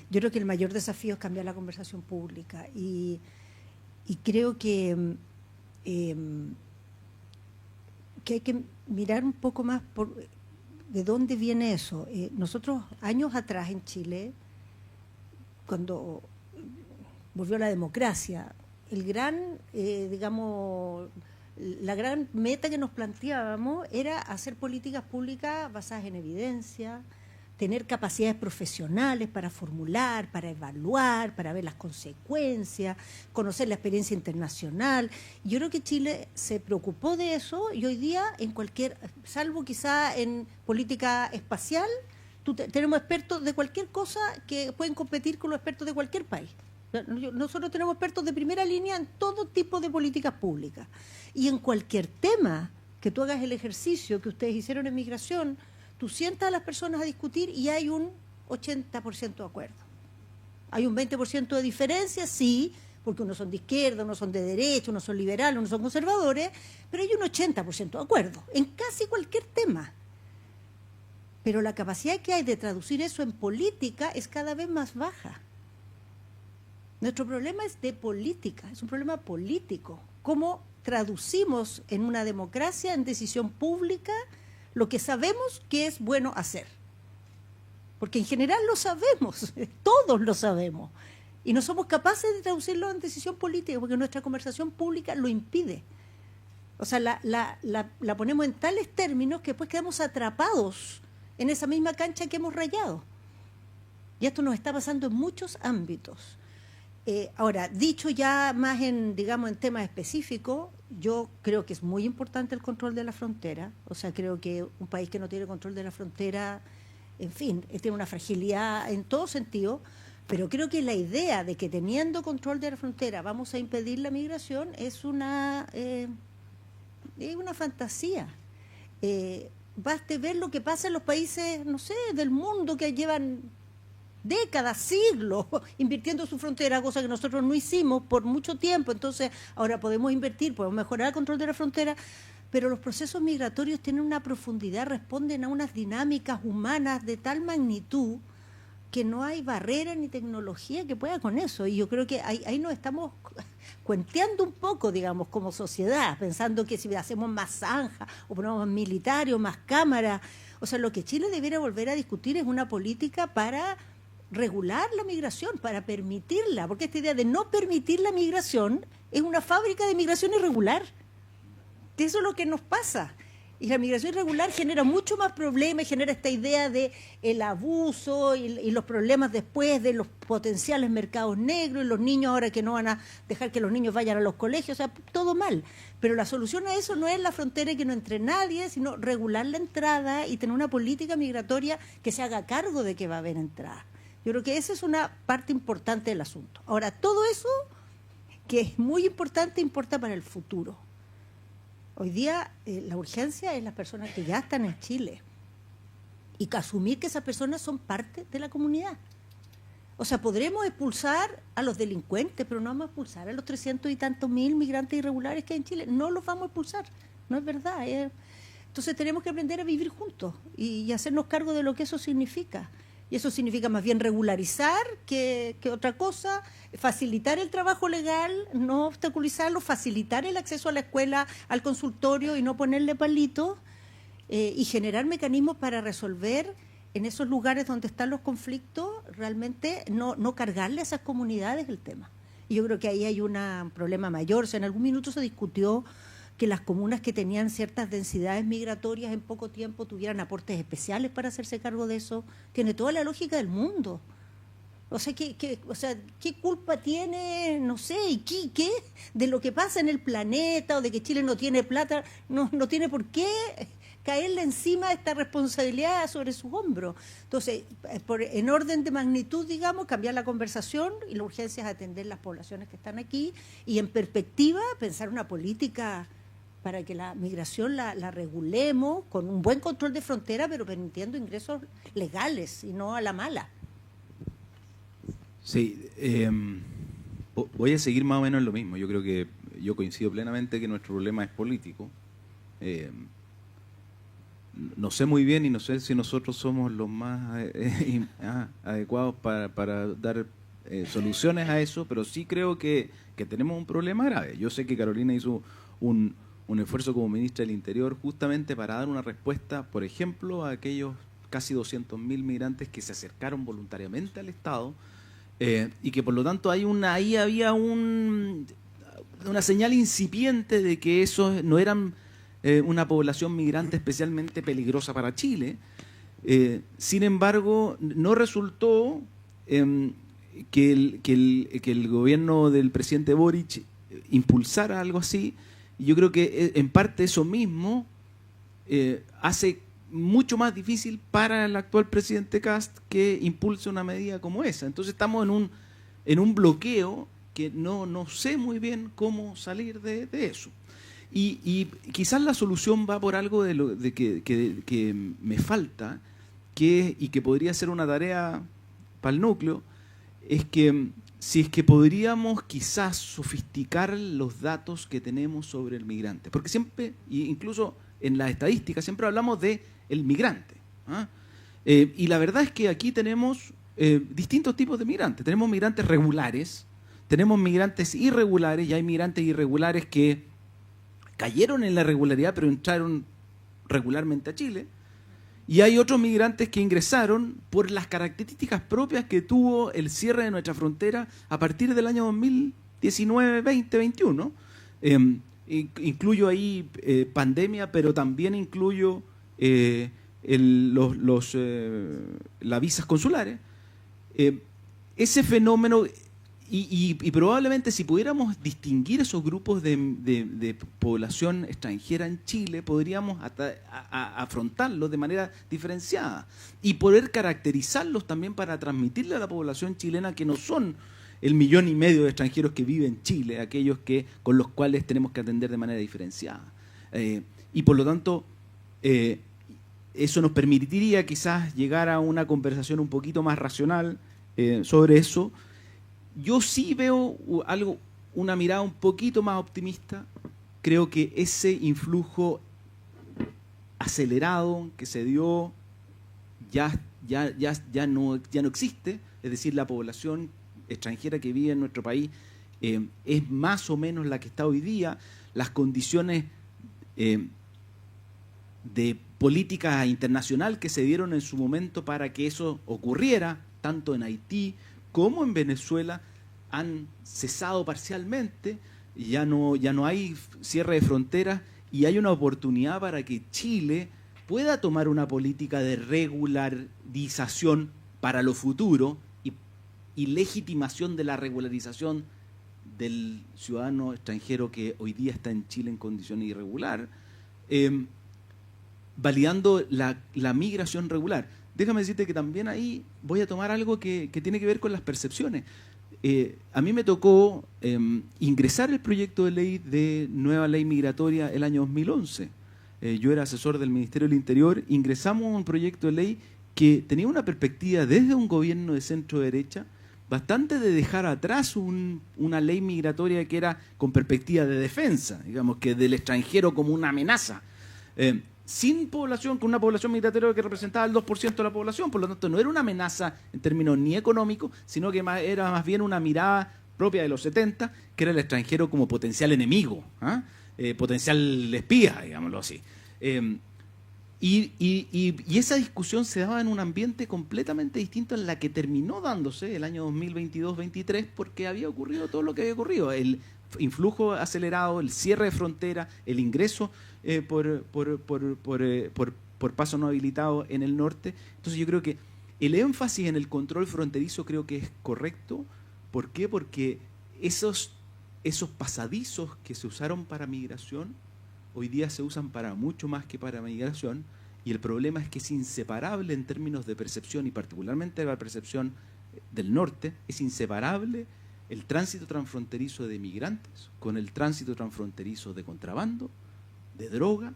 Yo creo que el mayor desafío es cambiar la conversación pública y Y creo que hay que mirar un poco más de dónde viene eso. Nosotros, años atrás en Chile, cuando volvió la democracia, la gran meta que nos planteábamos era hacer políticas públicas basadas en evidencia, tener capacidades profesionales para formular, para evaluar, para ver las consecuencias, conocer la experiencia internacional. Yo creo que Chile se preocupó de eso y hoy día salvo quizá en política espacial, tenemos expertos de cualquier cosa que pueden competir con los expertos de cualquier país. Nosotros tenemos expertos de primera línea en todo tipo de políticas públicas. Y en cualquier tema que tú hagas el ejercicio que ustedes hicieron en migración, tú sientas a las personas a discutir y hay un 80% de acuerdo. Hay un 20% de diferencia, sí, porque unos son de izquierda, unos son de derecha, unos son liberales, unos son conservadores, pero hay un 80% de acuerdo en casi cualquier tema. Pero la capacidad que hay de traducir eso en política es cada vez más baja. Nuestro problema es de política, es un problema político. ¿Cómo traducimos en una democracia, en decisión pública, lo que sabemos que es bueno hacer? Porque en general lo sabemos, todos lo sabemos, y no somos capaces de traducirlo en decisión política, porque nuestra conversación pública lo impide. O sea, la ponemos en tales términos que después quedamos atrapados en esa misma cancha que hemos rayado. Y esto nos está pasando en muchos ámbitos. Ahora, dicho ya más en temas específicos, yo creo que es muy importante el control de la frontera. O sea, creo que un país que no tiene control de la frontera, en fin, tiene una fragilidad en todo sentido, pero creo que la idea de que teniendo control de la frontera vamos a impedir la migración es una fantasía. Baste ver lo que pasa en los países, no sé, del mundo que llevan décadas, siglos, invirtiendo su frontera, cosa que nosotros no hicimos por mucho tiempo. Entonces, ahora podemos invertir, podemos mejorar el control de la frontera, pero los procesos migratorios tienen una profundidad, responden a unas dinámicas humanas de tal magnitud que no hay barrera ni tecnología que pueda con eso. Y yo creo que ahí nos estamos cuenteando un poco, digamos, como sociedad, pensando que si hacemos más zanjas o ponemos más militares o más cámaras. O sea, lo que Chile debiera volver a discutir es una política para regular la migración, para permitirla, porque esta idea de no permitir la migración es una fábrica de migración irregular. Eso es lo que nos pasa. Y la migración irregular genera mucho más problemas, genera esta idea de el abuso y los problemas después de los potenciales mercados negros y los niños ahora que no van a dejar que los niños vayan a los colegios, o sea, todo mal. Pero la solución a eso no es la frontera y que no entre nadie, sino regular la entrada y tener una política migratoria que se haga cargo de que va a haber entrada. Yo creo que esa es una parte importante del asunto. Ahora, todo eso, que es muy importante, importa para el futuro. Hoy día la urgencia es las personas que ya están en Chile y que asumir que esas personas son parte de la comunidad. O sea, podremos expulsar a los delincuentes, pero no vamos a expulsar a los 300 y tantos mil migrantes irregulares que hay en Chile. No los vamos a expulsar, no es verdad. Entonces tenemos que aprender a vivir juntos y hacernos cargo de lo que eso significa. Y eso significa más bien regularizar que otra cosa, facilitar el trabajo legal, no obstaculizarlo, facilitar el acceso a la escuela, al consultorio y no ponerle palitos, y generar mecanismos para resolver en esos lugares donde están los conflictos, realmente no cargarle a esas comunidades el tema. Y yo creo que ahí hay un problema mayor. O sea, en algún minuto se discutió que las comunas que tenían ciertas densidades migratorias en poco tiempo tuvieran aportes especiales para hacerse cargo de eso. Tiene toda la lógica del mundo. O sea, ¿qué culpa tiene, no sé, y qué de lo que pasa en el planeta o de que Chile no tiene plata? No tiene por qué caerle encima esta responsabilidad sobre sus hombros. Entonces, en orden de magnitud, digamos, cambiar la conversación, y la urgencia es atender las poblaciones que están aquí y en perspectiva pensar una política para que la migración la regulemos con un buen control de frontera, pero permitiendo ingresos legales y no a la mala. Sí, voy a seguir más o menos en lo mismo. Yo creo que yo coincido plenamente que nuestro problema es político. No sé muy bien y no sé si nosotros somos los más adecuados para dar soluciones a eso, pero sí creo que tenemos un problema grave. Yo sé que Carolina hizo un esfuerzo como ministra del Interior justamente para dar una respuesta, por ejemplo, a aquellos casi 200.000 migrantes que se acercaron voluntariamente al Estado y que por lo tanto ahí había una señal incipiente de que esos no eran una población migrante especialmente peligrosa para Chile. Sin embargo, no resultó que el gobierno del presidente Boric impulsara algo así. Y yo creo que en parte eso mismo hace mucho más difícil para el actual presidente Kast que impulse una medida como esa. Entonces estamos en un bloqueo que no sé muy bien cómo salir de eso. Y quizás la solución va por algo que me falta, y que podría ser una tarea para el núcleo, es que si es que podríamos quizás sofisticar los datos que tenemos sobre el migrante. Porque siempre, incluso en las estadísticas, siempre hablamos de el migrante. Y la verdad es que aquí tenemos distintos tipos de migrantes. Tenemos migrantes regulares, tenemos migrantes irregulares, y hay migrantes irregulares que cayeron en la regularidad pero entraron regularmente a Chile. Y hay otros migrantes que ingresaron por las características propias que tuvo el cierre de nuestra frontera a partir del año 2019, 20, 21. Incluyo ahí pandemia, pero también incluyo las visas consulares. Ese fenómeno, y probablemente si pudiéramos distinguir esos grupos de población extranjera en Chile, podríamos afrontarlos de manera diferenciada y poder caracterizarlos también para transmitirle a la población chilena que no son el 1,5 millones de extranjeros que viven en Chile, aquellos con los cuales tenemos que atender de manera diferenciada. Y por lo tanto, eso nos permitiría quizás llegar a una conversación un poquito más racional sobre eso. Yo sí veo una mirada un poquito más optimista. Creo que ese influjo acelerado que se dio ya no existe. Es decir, la población extranjera que vive en nuestro país es más o menos la que está hoy día. Las condiciones de política internacional que se dieron en su momento para que eso ocurriera, tanto en Haití como en Venezuela, han cesado parcialmente. Ya no hay cierre de fronteras y hay una oportunidad para que Chile pueda tomar una política de regularización para lo futuro y legitimación de la regularización del ciudadano extranjero que hoy día está en Chile en condición irregular, validando la migración regular. Déjame decirte que también ahí voy a tomar algo que tiene que ver con las percepciones. A mí me tocó ingresar el proyecto de ley de nueva ley migratoria el año 2011. Yo era asesor del Ministerio del Interior. Ingresamos un proyecto de ley que tenía una perspectiva desde un gobierno de centro-derecha bastante de dejar atrás una ley migratoria que era con perspectiva de defensa, digamos, que del extranjero como una amenaza. Sin población, con una población migratoria que representaba el 2% de la población, por lo tanto no era una amenaza en términos ni económicos, sino que era más bien una mirada propia de los 70, que era el extranjero como potencial enemigo, potencial espía, digámoslo así. Y esa discusión se daba en un ambiente completamente distinto en la que terminó dándose el año 2022-23, porque había ocurrido todo lo que había ocurrido. El influjo acelerado, el cierre de frontera, el ingreso por paso no habilitado en el norte. Entonces yo creo que el énfasis en el control fronterizo creo que es correcto. ¿Por qué? Porque esos pasadizos que se usaron para migración hoy día se usan para mucho más que para migración, y el problema es que es inseparable en términos de percepción, y particularmente la percepción del norte, es inseparable el tránsito transfronterizo de migrantes con el tránsito transfronterizo de contrabando, de droga,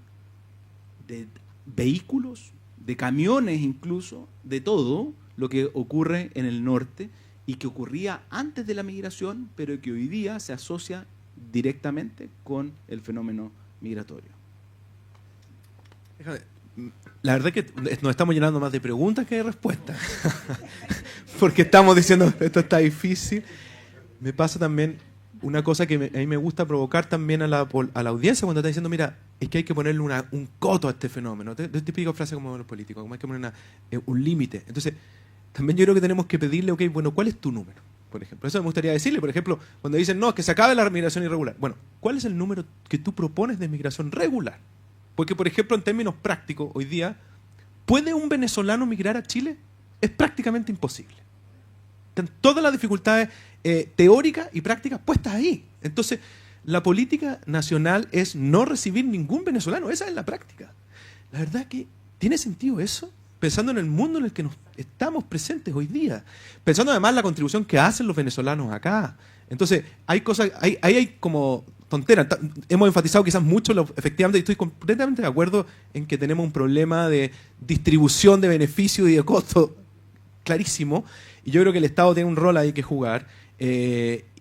de vehículos, de camiones incluso, de todo lo que ocurre en el norte y que ocurría antes de la migración, pero que hoy día se asocia directamente con el fenómeno migratorio. La verdad es que nos estamos llenando más de preguntas que de respuestas. Porque estamos diciendo, esto está difícil. Me pasa también una cosa que a mí me gusta provocar también a la audiencia cuando está diciendo, mira, es que hay que ponerle un coto a este fenómeno. Típica frase como los políticos, como hay que poner un límite. Entonces, también yo creo que tenemos que pedirle, ok, bueno, ¿cuál es tu número? Por ejemplo, eso me gustaría decirle, por ejemplo, cuando dicen, no, que se acabe la migración irregular. Bueno, ¿cuál es el número que tú propones de migración regular? Porque, por ejemplo, en términos prácticos, hoy día, ¿puede un venezolano migrar a Chile? Es prácticamente imposible. Están todas las dificultades teóricas y prácticas puestas ahí. Entonces, la política nacional es no recibir ningún venezolano. Esa es la práctica. La verdad que tiene sentido eso, pensando en el mundo en el que nos estamos presentes hoy día. Pensando además en la contribución que hacen los venezolanos acá. Entonces, hay cosas, hay como tonteras. Hemos enfatizado quizás mucho, efectivamente, y estoy completamente de acuerdo en que tenemos un problema de distribución de beneficios y de costos clarísimo. Y yo creo que el Estado tiene un rol ahí que jugar.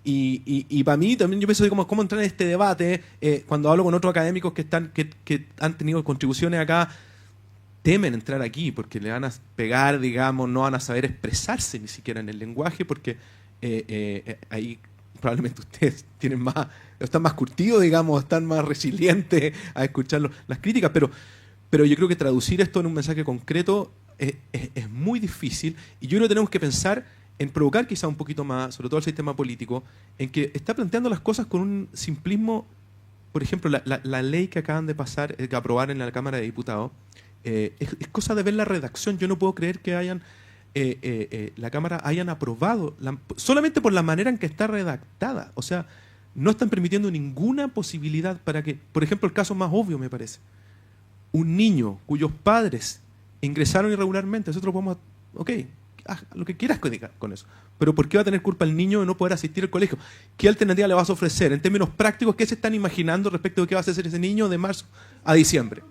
Y para mí también yo pienso de cómo entrar en este debate. Cuando hablo con otros académicos que han tenido contribuciones acá, temen entrar aquí porque le van a pegar, digamos, no van a saber expresarse ni siquiera en el lenguaje, porque ahí probablemente ustedes están más curtidos, digamos, están más resilientes a escuchar las críticas, pero yo creo que traducir esto en un mensaje concreto es muy difícil, y yo creo que tenemos que pensar en provocar quizá un poquito más, sobre todo el sistema político, en que está planteando las cosas con un simplismo. Por ejemplo, la ley que acaban de pasar, que aprobar en la Cámara de Diputados, es cosa de ver la redacción. Yo no puedo creer que la Cámara hayan aprobado solamente por la manera en que está redactada. O sea, no están permitiendo ninguna posibilidad para que, por ejemplo, el caso más obvio me parece, un niño cuyos padres ingresaron irregularmente, nosotros podemos, ok, lo que quieras con eso, pero ¿por qué va a tener culpa el niño de no poder asistir al colegio? ¿Qué alternativa le vas a ofrecer? En términos prácticos, ¿qué se están imaginando respecto de qué va a hacer ese niño de marzo a diciembre?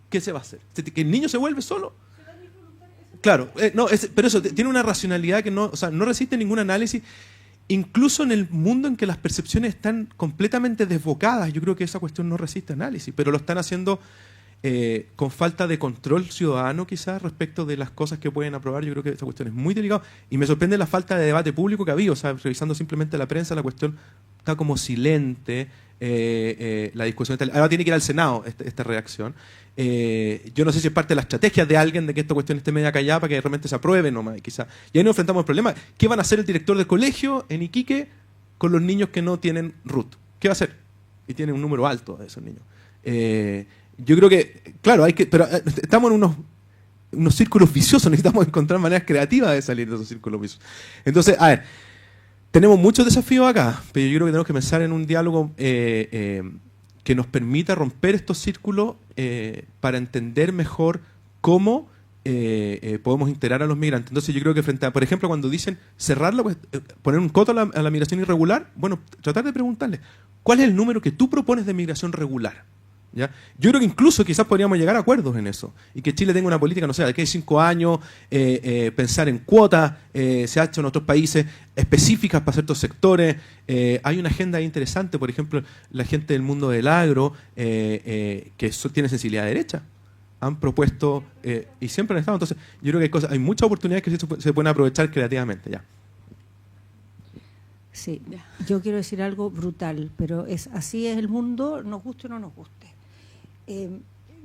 ¿Qué se va a hacer? ¿Que el niño se vuelve solo? Claro, pero eso tiene una racionalidad que no resiste ningún análisis, incluso en el mundo en que las percepciones están completamente desbocadas. Yo creo que esa cuestión no resiste análisis, pero lo están haciendo con falta de control ciudadano quizás respecto de las cosas que pueden aprobar. Yo creo que esa cuestión es muy delicada y me sorprende la falta de debate público que ha habido. O sea, revisando simplemente la prensa, la cuestión está como silente, la discusión ahora tiene que ir al Senado esta reacción. Yo no sé si es parte de la estrategia de alguien de que esta cuestión esté media callada para que realmente se apruebe nomás, quizás. Y ahí nos enfrentamos al problema. ¿Qué van a hacer el director del colegio en Iquique con los niños que no tienen RUT? ¿Qué va a hacer? Y tiene un número alto de esos niños. Yo creo que, claro, pero estamos en unos círculos viciosos, necesitamos encontrar maneras creativas de salir de esos círculos viciosos. Entonces, a ver, tenemos muchos desafíos acá, pero yo creo que tenemos que pensar en un diálogo que nos permita romper estos círculos para entender mejor cómo podemos integrar a los migrantes. Entonces yo creo que frente a, por ejemplo, cuando dicen cerrarla, pues, poner un coto a la migración irregular, bueno, tratar de preguntarle, ¿cuál es el número que tú propones de migración regular? ¿Ya? Yo creo que incluso quizás podríamos llegar a acuerdos en eso y que Chile tenga una política, no sé, de aquí a 5 años, pensar en cuotas, se ha hecho en otros países específicas para ciertos sectores. Hay una agenda interesante, por ejemplo, la gente del mundo del agro, que tiene sensibilidad derecha, han propuesto y siempre han estado. Entonces, yo creo que hay muchas oportunidades que se pueden aprovechar creativamente. Ya. Sí, yo quiero decir algo brutal, pero así es el mundo, nos guste o no nos guste.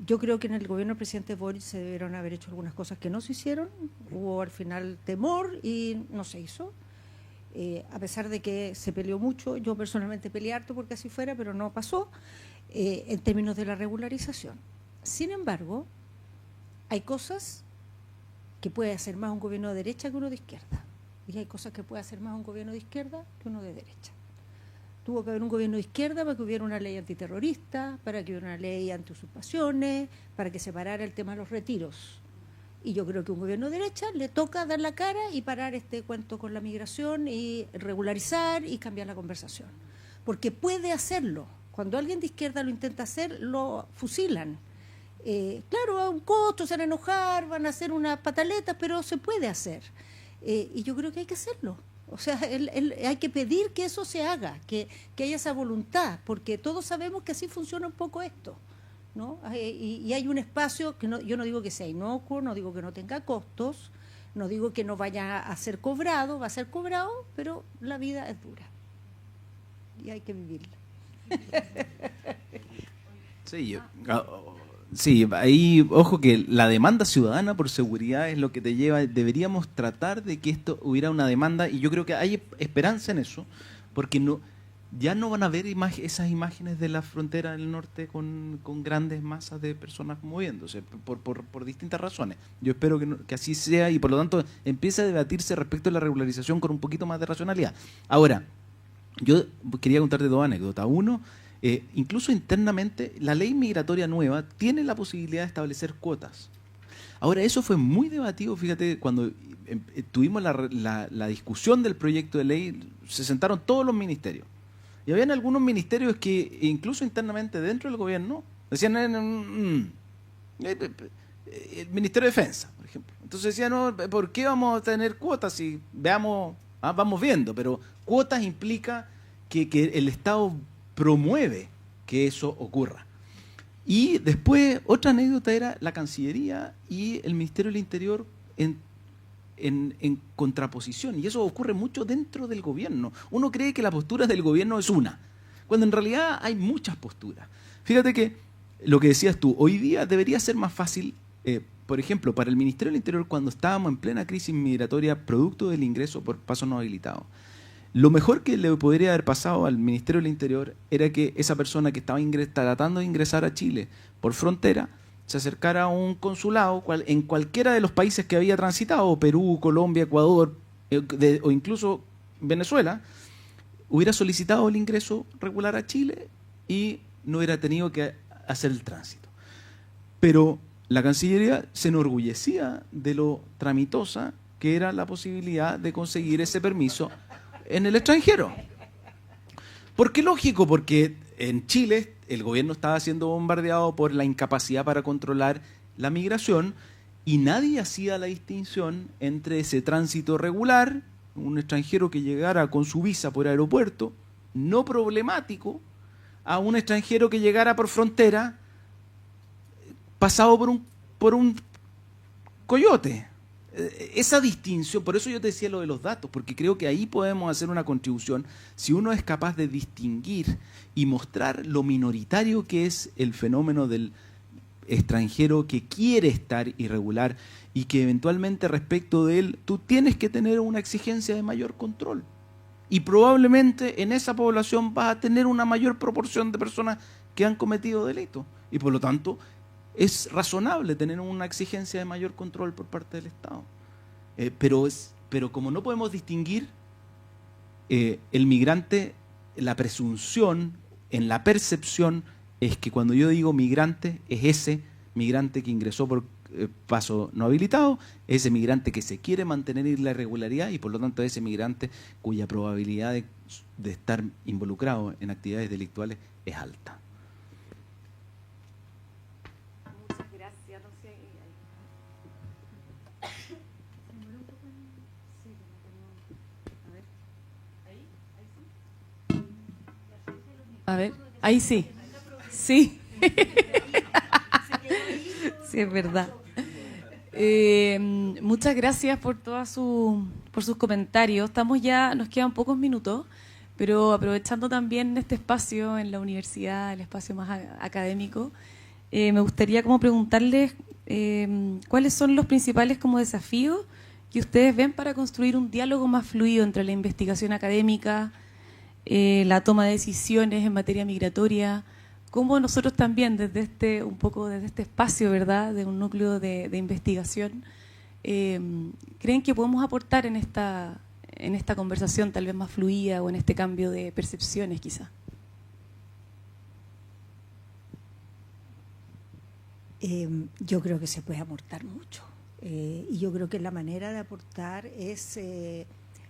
Yo creo que en el gobierno del presidente Boric se debieron haber hecho algunas cosas que no se hicieron, hubo al final temor y no se hizo, a pesar de que se peleó mucho. Yo personalmente peleé harto porque así fuera, pero no pasó en términos de la regularización. Sin embargo, hay cosas que puede hacer más un gobierno de derecha que uno de izquierda, y hay cosas que puede hacer más un gobierno de izquierda que uno de derecha. Tuvo que haber un gobierno de izquierda para que hubiera una ley antiterrorista, para que hubiera una ley anti-usurpaciones, para que se parara el tema de los retiros. Y yo creo que a un gobierno de derecha le toca dar la cara y parar este cuento con la migración y regularizar y cambiar la conversación. Porque puede hacerlo. Cuando alguien de izquierda lo intenta hacer, lo fusilan. Claro, a un costo, se van a enojar, van a hacer unas pataletas, pero se puede hacer. Y yo creo que hay que hacerlo. O sea, hay que pedir que eso se haga, que haya esa voluntad, porque todos sabemos que así funciona un poco esto. ¿no? Y hay un espacio que yo no digo que sea inocuo, no digo que no tenga costos, no digo que no vaya a ser cobrado, va a ser cobrado, pero la vida es dura y hay que vivirla. Sí, ahí, ojo que la demanda ciudadana por seguridad es lo que te lleva, deberíamos tratar de que esto hubiera una demanda, y yo creo que hay esperanza en eso, porque ya no van a ver esas imágenes de la frontera del norte con grandes masas de personas moviéndose, por distintas razones. Yo espero que así sea, y por lo tanto empiece a debatirse respecto a la regularización con un poquito más de racionalidad. Ahora, yo quería contarte dos anécdotas. Uno, incluso internamente, la ley migratoria nueva tiene la posibilidad de establecer cuotas. Ahora, eso fue muy debatido, fíjate, cuando tuvimos la discusión del proyecto de ley, se sentaron todos los ministerios. Y habían algunos ministerios que, incluso internamente dentro del gobierno, decían, el Ministerio de Defensa, por ejemplo. Entonces decían, no, ¿por qué vamos a tener cuotas si vamos viendo? Pero cuotas implica que el Estado promueve que eso ocurra. Y después, otra anécdota era la Cancillería y el Ministerio del Interior en contraposición, y eso ocurre mucho dentro del gobierno. Uno cree que la postura del gobierno es una, cuando en realidad hay muchas posturas. Fíjate que lo que decías tú, hoy día debería ser más fácil, por ejemplo, para el Ministerio del Interior, cuando estábamos en plena crisis migratoria producto del ingreso por paso no habilitado. Lo mejor que le podría haber pasado al Ministerio del Interior era que esa persona que estaba tratando de ingresar a Chile por frontera se acercara a un consulado en cualquiera de los países que había transitado, Perú, Colombia, Ecuador, o incluso Venezuela, hubiera solicitado el ingreso regular a Chile y no hubiera tenido que hacer el tránsito. Pero la Cancillería se enorgullecía de lo tramitosa que era la posibilidad de conseguir ese permiso en el extranjero. ¿Por qué lógico? Porque en Chile el gobierno estaba siendo bombardeado por la incapacidad para controlar la migración y nadie hacía la distinción entre ese tránsito regular, un extranjero que llegara con su visa por aeropuerto, no problemático, a un extranjero que llegara por frontera pasado por un coyote. Esa distinción, por eso yo te decía lo de los datos, porque creo que ahí podemos hacer una contribución si uno es capaz de distinguir y mostrar lo minoritario que es el fenómeno del extranjero que quiere estar irregular y que eventualmente respecto de él tú tienes que tener una exigencia de mayor control. Y probablemente en esa población vas a tener una mayor proporción de personas que han cometido delitos. Y por lo tanto es razonable tener una exigencia de mayor control por parte del Estado. Pero como no podemos distinguir, el migrante, la presunción, en la percepción, es que cuando yo digo migrante, es ese migrante que ingresó por paso no habilitado, ese migrante que se quiere mantener en la irregularidad y por lo tanto ese migrante cuya probabilidad de estar involucrado en actividades delictuales es alta. A ver, ahí sí. Sí. Sí, es verdad. Muchas gracias por por sus comentarios. Nos quedan pocos minutos, pero aprovechando también este espacio en la universidad, el espacio más académico, me gustaría como preguntarles cuáles son los principales como desafíos que ustedes ven para construir un diálogo más fluido entre la investigación académica, la toma de decisiones en materia migratoria, cómo nosotros también desde este espacio, ¿verdad?, de un núcleo de investigación, creen que podemos aportar en esta conversación tal vez más fluida o en este cambio de percepciones quizá. Yo creo que se puede aportar mucho y yo creo que la manera de aportar es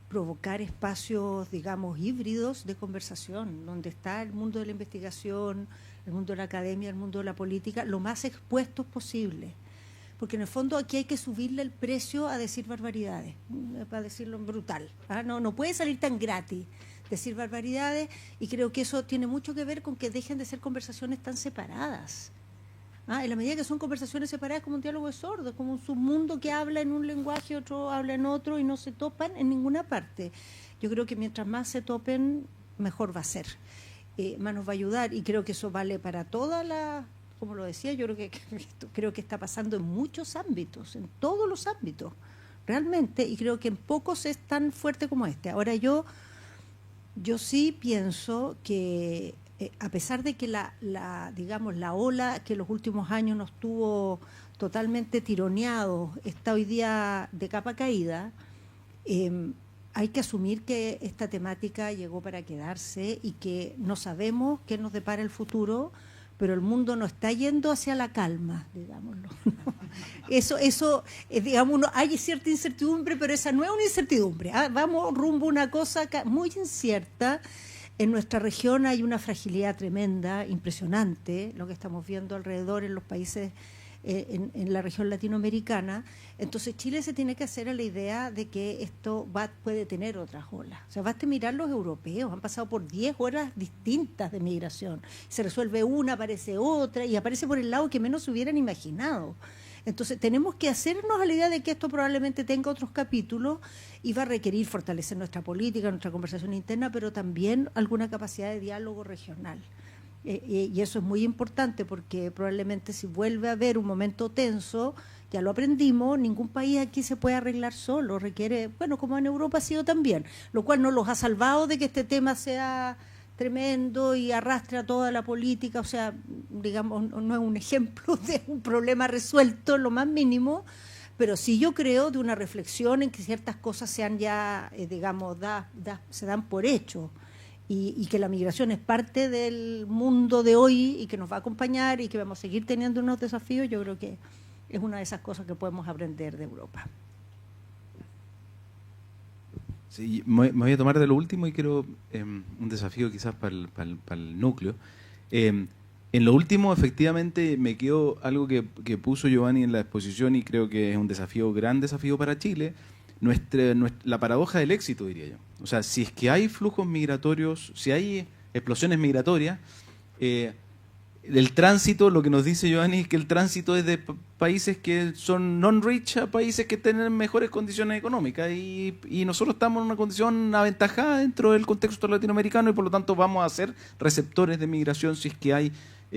provocar espacios, digamos, híbridos de conversación, donde está el mundo de la investigación, el mundo de la academia, el mundo de la política, lo más expuestos posible. Porque en el fondo aquí hay que subirle el precio a decir barbaridades, para decirlo en brutal. No puede salir tan gratis decir barbaridades, y creo que eso tiene mucho que ver con que dejen de ser conversaciones tan separadas. En la medida que son conversaciones separadas, es como un diálogo de sordos, como un submundo que habla en un lenguaje, otro habla en otro y no se topan en ninguna parte. Yo creo que mientras más se topen, mejor va a ser, más nos va a ayudar, y creo que eso vale para toda la, como lo decía, yo creo que está pasando en muchos ámbitos, en todos los ámbitos, realmente, y creo que en pocos es tan fuerte como este. Ahora yo sí pienso que a pesar de que digamos, la ola que en los últimos años nos tuvo totalmente tironeados está hoy día de capa caída, hay que asumir que esta temática llegó para quedarse y que no sabemos qué nos depara el futuro, pero el mundo no está yendo hacia la calma, digámoslo. Eso digamos, hay cierta incertidumbre, pero esa no es una incertidumbre. Vamos rumbo a una cosa muy incierta. En nuestra región hay una fragilidad tremenda, impresionante, lo que estamos viendo alrededor en los países, en la región latinoamericana. Entonces Chile se tiene que hacer a la idea de que esto puede tener otras olas. O sea, basta mirar los europeos, han pasado por 10 horas distintas de migración. Se resuelve una, aparece otra, y aparece por el lado que menos se hubieran imaginado. Entonces tenemos que hacernos a la idea de que esto probablemente tenga otros capítulos y va a requerir fortalecer nuestra política, nuestra conversación interna, pero también alguna capacidad de diálogo regional. Y eso es muy importante, porque probablemente si vuelve a haber un momento tenso, ya lo aprendimos, ningún país aquí se puede arreglar solo, requiere, bueno, como en Europa ha sido también, lo cual no los ha salvado de que este tema sea tremendo y arrastre a toda la política. O sea, digamos, no es un ejemplo de un problema resuelto en lo más mínimo, pero sí yo creo de una reflexión en que ciertas cosas sean ya, digamos, se dan por hecho, y que la migración es parte del mundo de hoy y que nos va a acompañar y que vamos a seguir teniendo unos desafíos. Yo creo que es una de esas cosas que podemos aprender de Europa. Sí, me voy a tomar de lo último y quiero un desafío quizás para el núcleo. En lo último, efectivamente, me quedó algo que puso Giovanni en la exposición, y creo que es un gran desafío para Chile, la paradoja del éxito, diría yo. O sea, si es que hay flujos migratorios, si hay explosiones migratorias, el tránsito, lo que nos dice Giovanni, es que el tránsito es de países que son non-rich a países que tienen mejores condiciones económicas, y nosotros estamos en una condición aventajada dentro del contexto latinoamericano, y por lo tanto vamos a ser receptores de migración si es que hay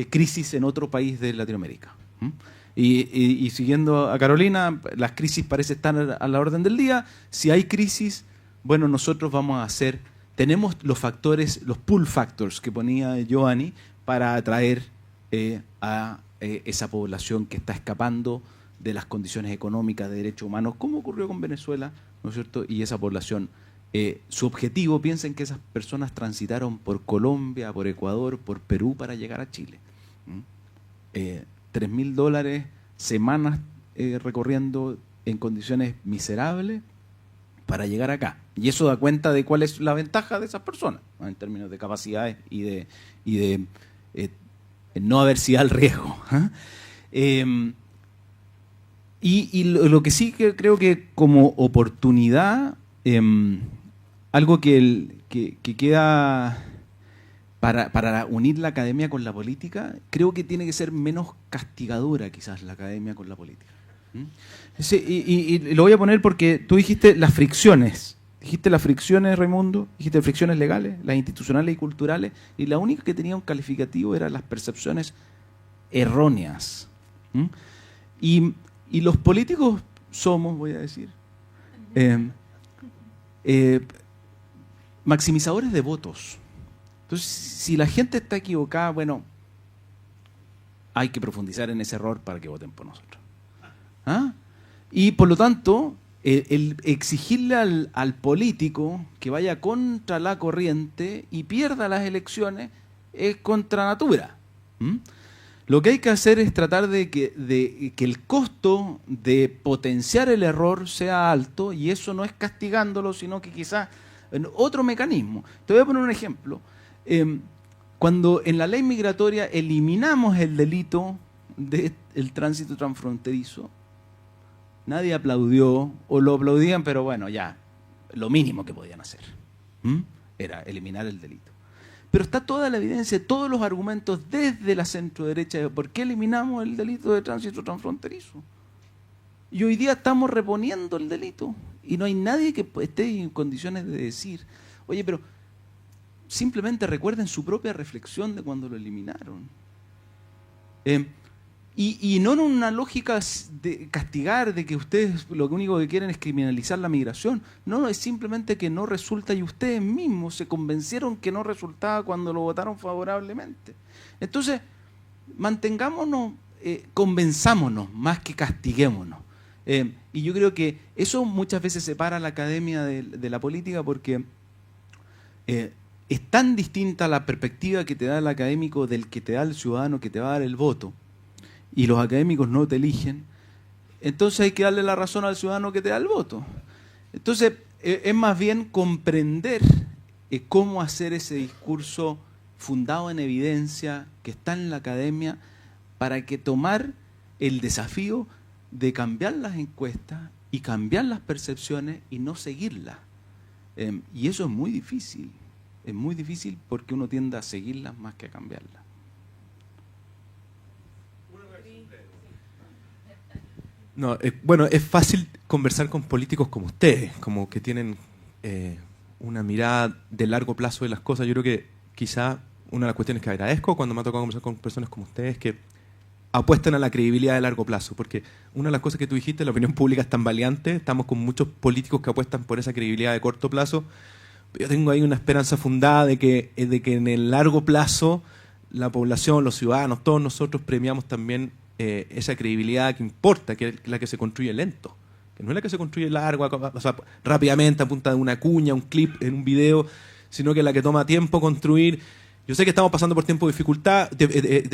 crisis en otro país de Latinoamérica. Y siguiendo a Carolina, las crisis parecen estar a la orden del día. Si hay crisis, bueno, nosotros tenemos los factores, los pull factors que ponía Giovanni, para atraer a esa población que está escapando de las condiciones económicas, de derechos humanos, como ocurrió con Venezuela, ¿no es cierto? Y esa población, su objetivo, piensen que esas personas transitaron por Colombia, por Ecuador, por Perú para llegar a Chile. $3.000, semanas recorriendo en condiciones miserables para llegar acá. Y eso da cuenta de cuál es la ventaja de esas personas, ¿no? En términos de capacidades y de no aversidad al riesgo. Y lo que sí que creo que como oportunidad, algo que queda para unir la academia con la política, creo que tiene que ser menos castigadora quizás la academia con la política. Sí, y lo voy a poner porque tú dijiste las fricciones. Dijiste las fricciones, Raimundo, dijiste fricciones legales, las institucionales y culturales, y la única que tenía un calificativo eran las percepciones erróneas. Y los políticos somos, voy a decir, maximizadores de votos. Entonces, si la gente está equivocada, bueno, hay que profundizar en ese error para que voten por nosotros. Y por lo tanto, el exigirle al político que vaya contra la corriente y pierda las elecciones es contra natura. Lo que hay que hacer es tratar de que el costo de potenciar el error sea alto, y eso no es castigándolo, sino que quizás en otro mecanismo. Te voy a poner un ejemplo. Cuando en la ley migratoria eliminamos el delito del tránsito transfronterizo, nadie aplaudió, o lo aplaudían, pero bueno, ya, lo mínimo que podían hacer era eliminar el delito. pero está toda la evidencia, todos los argumentos desde la centro-derecha de por qué eliminamos el delito de tránsito transfronterizo. Y hoy día estamos reponiendo el delito. Y no hay nadie que esté en condiciones de decir, oye, pero simplemente recuerden su propia reflexión de cuando lo eliminaron. Y no en una lógica de castigar, de que ustedes lo único que quieren es criminalizar la migración. No, es simplemente que no resulta y ustedes mismos se convencieron que no resultaba cuando lo votaron favorablemente. Entonces, mantengámonos, convenzámonos más que castiguémonos. Y yo creo que eso muchas veces separa a la academia de la política porque es tan distinta la perspectiva que te da el académico del que te da el ciudadano que te va a dar el voto. Y los académicos no te eligen, entonces hay que darle la razón al ciudadano que te da el voto. Entonces, es más bien comprender cómo hacer ese discurso fundado en evidencia que está en la academia para que tomar el desafío de cambiar las encuestas y cambiar las percepciones y no seguirlas. Y eso es muy difícil porque uno tiende a seguirlas más que a cambiarlas. No, bueno, es fácil conversar con políticos como ustedes, como que tienen una mirada de largo plazo de las cosas. Yo creo que quizá una de las cuestiones que agradezco cuando me ha tocado conversar con personas como ustedes es que apuestan a la credibilidad de largo plazo, porque una de las cosas que tú dijiste, la opinión pública es tan valiente, estamos con muchos políticos que apuestan por esa credibilidad de corto plazo. Yo tengo ahí una esperanza fundada de que en el largo plazo la población, los ciudadanos, todos nosotros premiamos también esa credibilidad que importa, que es la que se construye lento, que no es la que se construye largo, o sea, rápidamente a punta de una cuña, un clip en un video, sino que es la que toma tiempo construir. Yo sé que estamos pasando por tiempos de dificultad,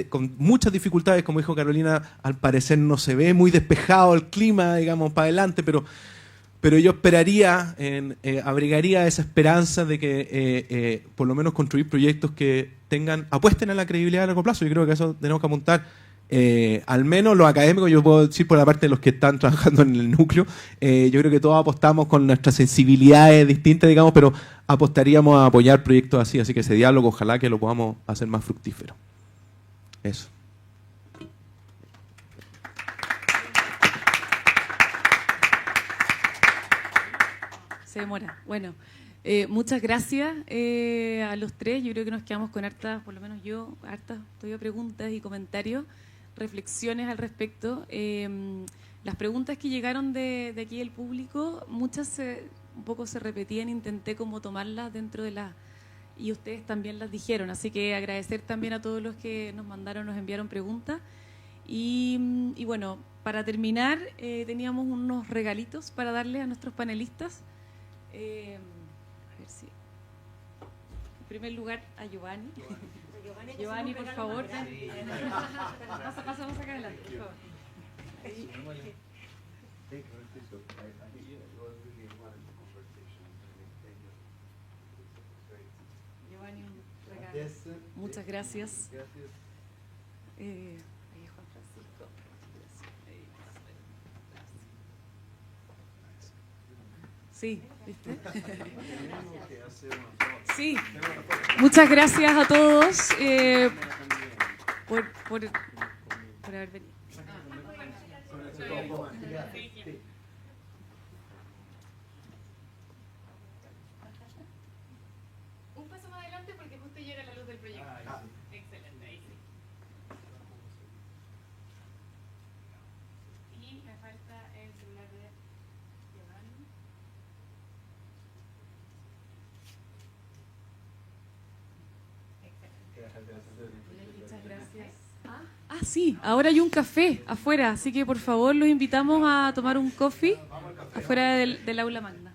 con muchas dificultades, como dijo Carolina, al parecer no se ve muy despejado el clima, digamos, para adelante, pero yo esperaría, abrigaría esa esperanza de que por lo menos construir proyectos que apuesten a la credibilidad a largo plazo. Yo creo que eso tenemos que apuntar. Al menos los académicos, yo puedo decir por la parte de los que están trabajando en el núcleo, yo creo que todos apostamos con nuestras sensibilidades distintas, digamos, pero apostaríamos a apoyar proyectos así que ese diálogo ojalá que lo podamos hacer más fructífero. Eso. Se demora. Bueno, muchas gracias a los tres. Yo creo que nos quedamos con hartas, por lo menos yo, hartas todavía preguntas y comentarios, reflexiones al respecto. Las preguntas que llegaron de aquí del público, muchas un poco se repetían, intenté como tomarlas dentro de las... Y ustedes también las dijeron, así que agradecer también a todos los que nos enviaron preguntas. Y bueno, para terminar, teníamos unos regalitos para darle a nuestros panelistas. A ver si... En primer lugar, a Giovanni. Giovanni, por favor. Pasamos acá adelante, por favor. Giovanni, un regalo. Muchas gracias. Ahí Juan Francisco. Sí, ¿viste? Sí. Muchas gracias a todos por haber venido. Un paso más adelante porque justo llega la luz del proyecto. Excelente, ahí sí. Y me falta el celular de Giovanni. Muchas gracias. Sí, ahora hay un café afuera, así que por favor los invitamos a tomar un coffee afuera del aula magna.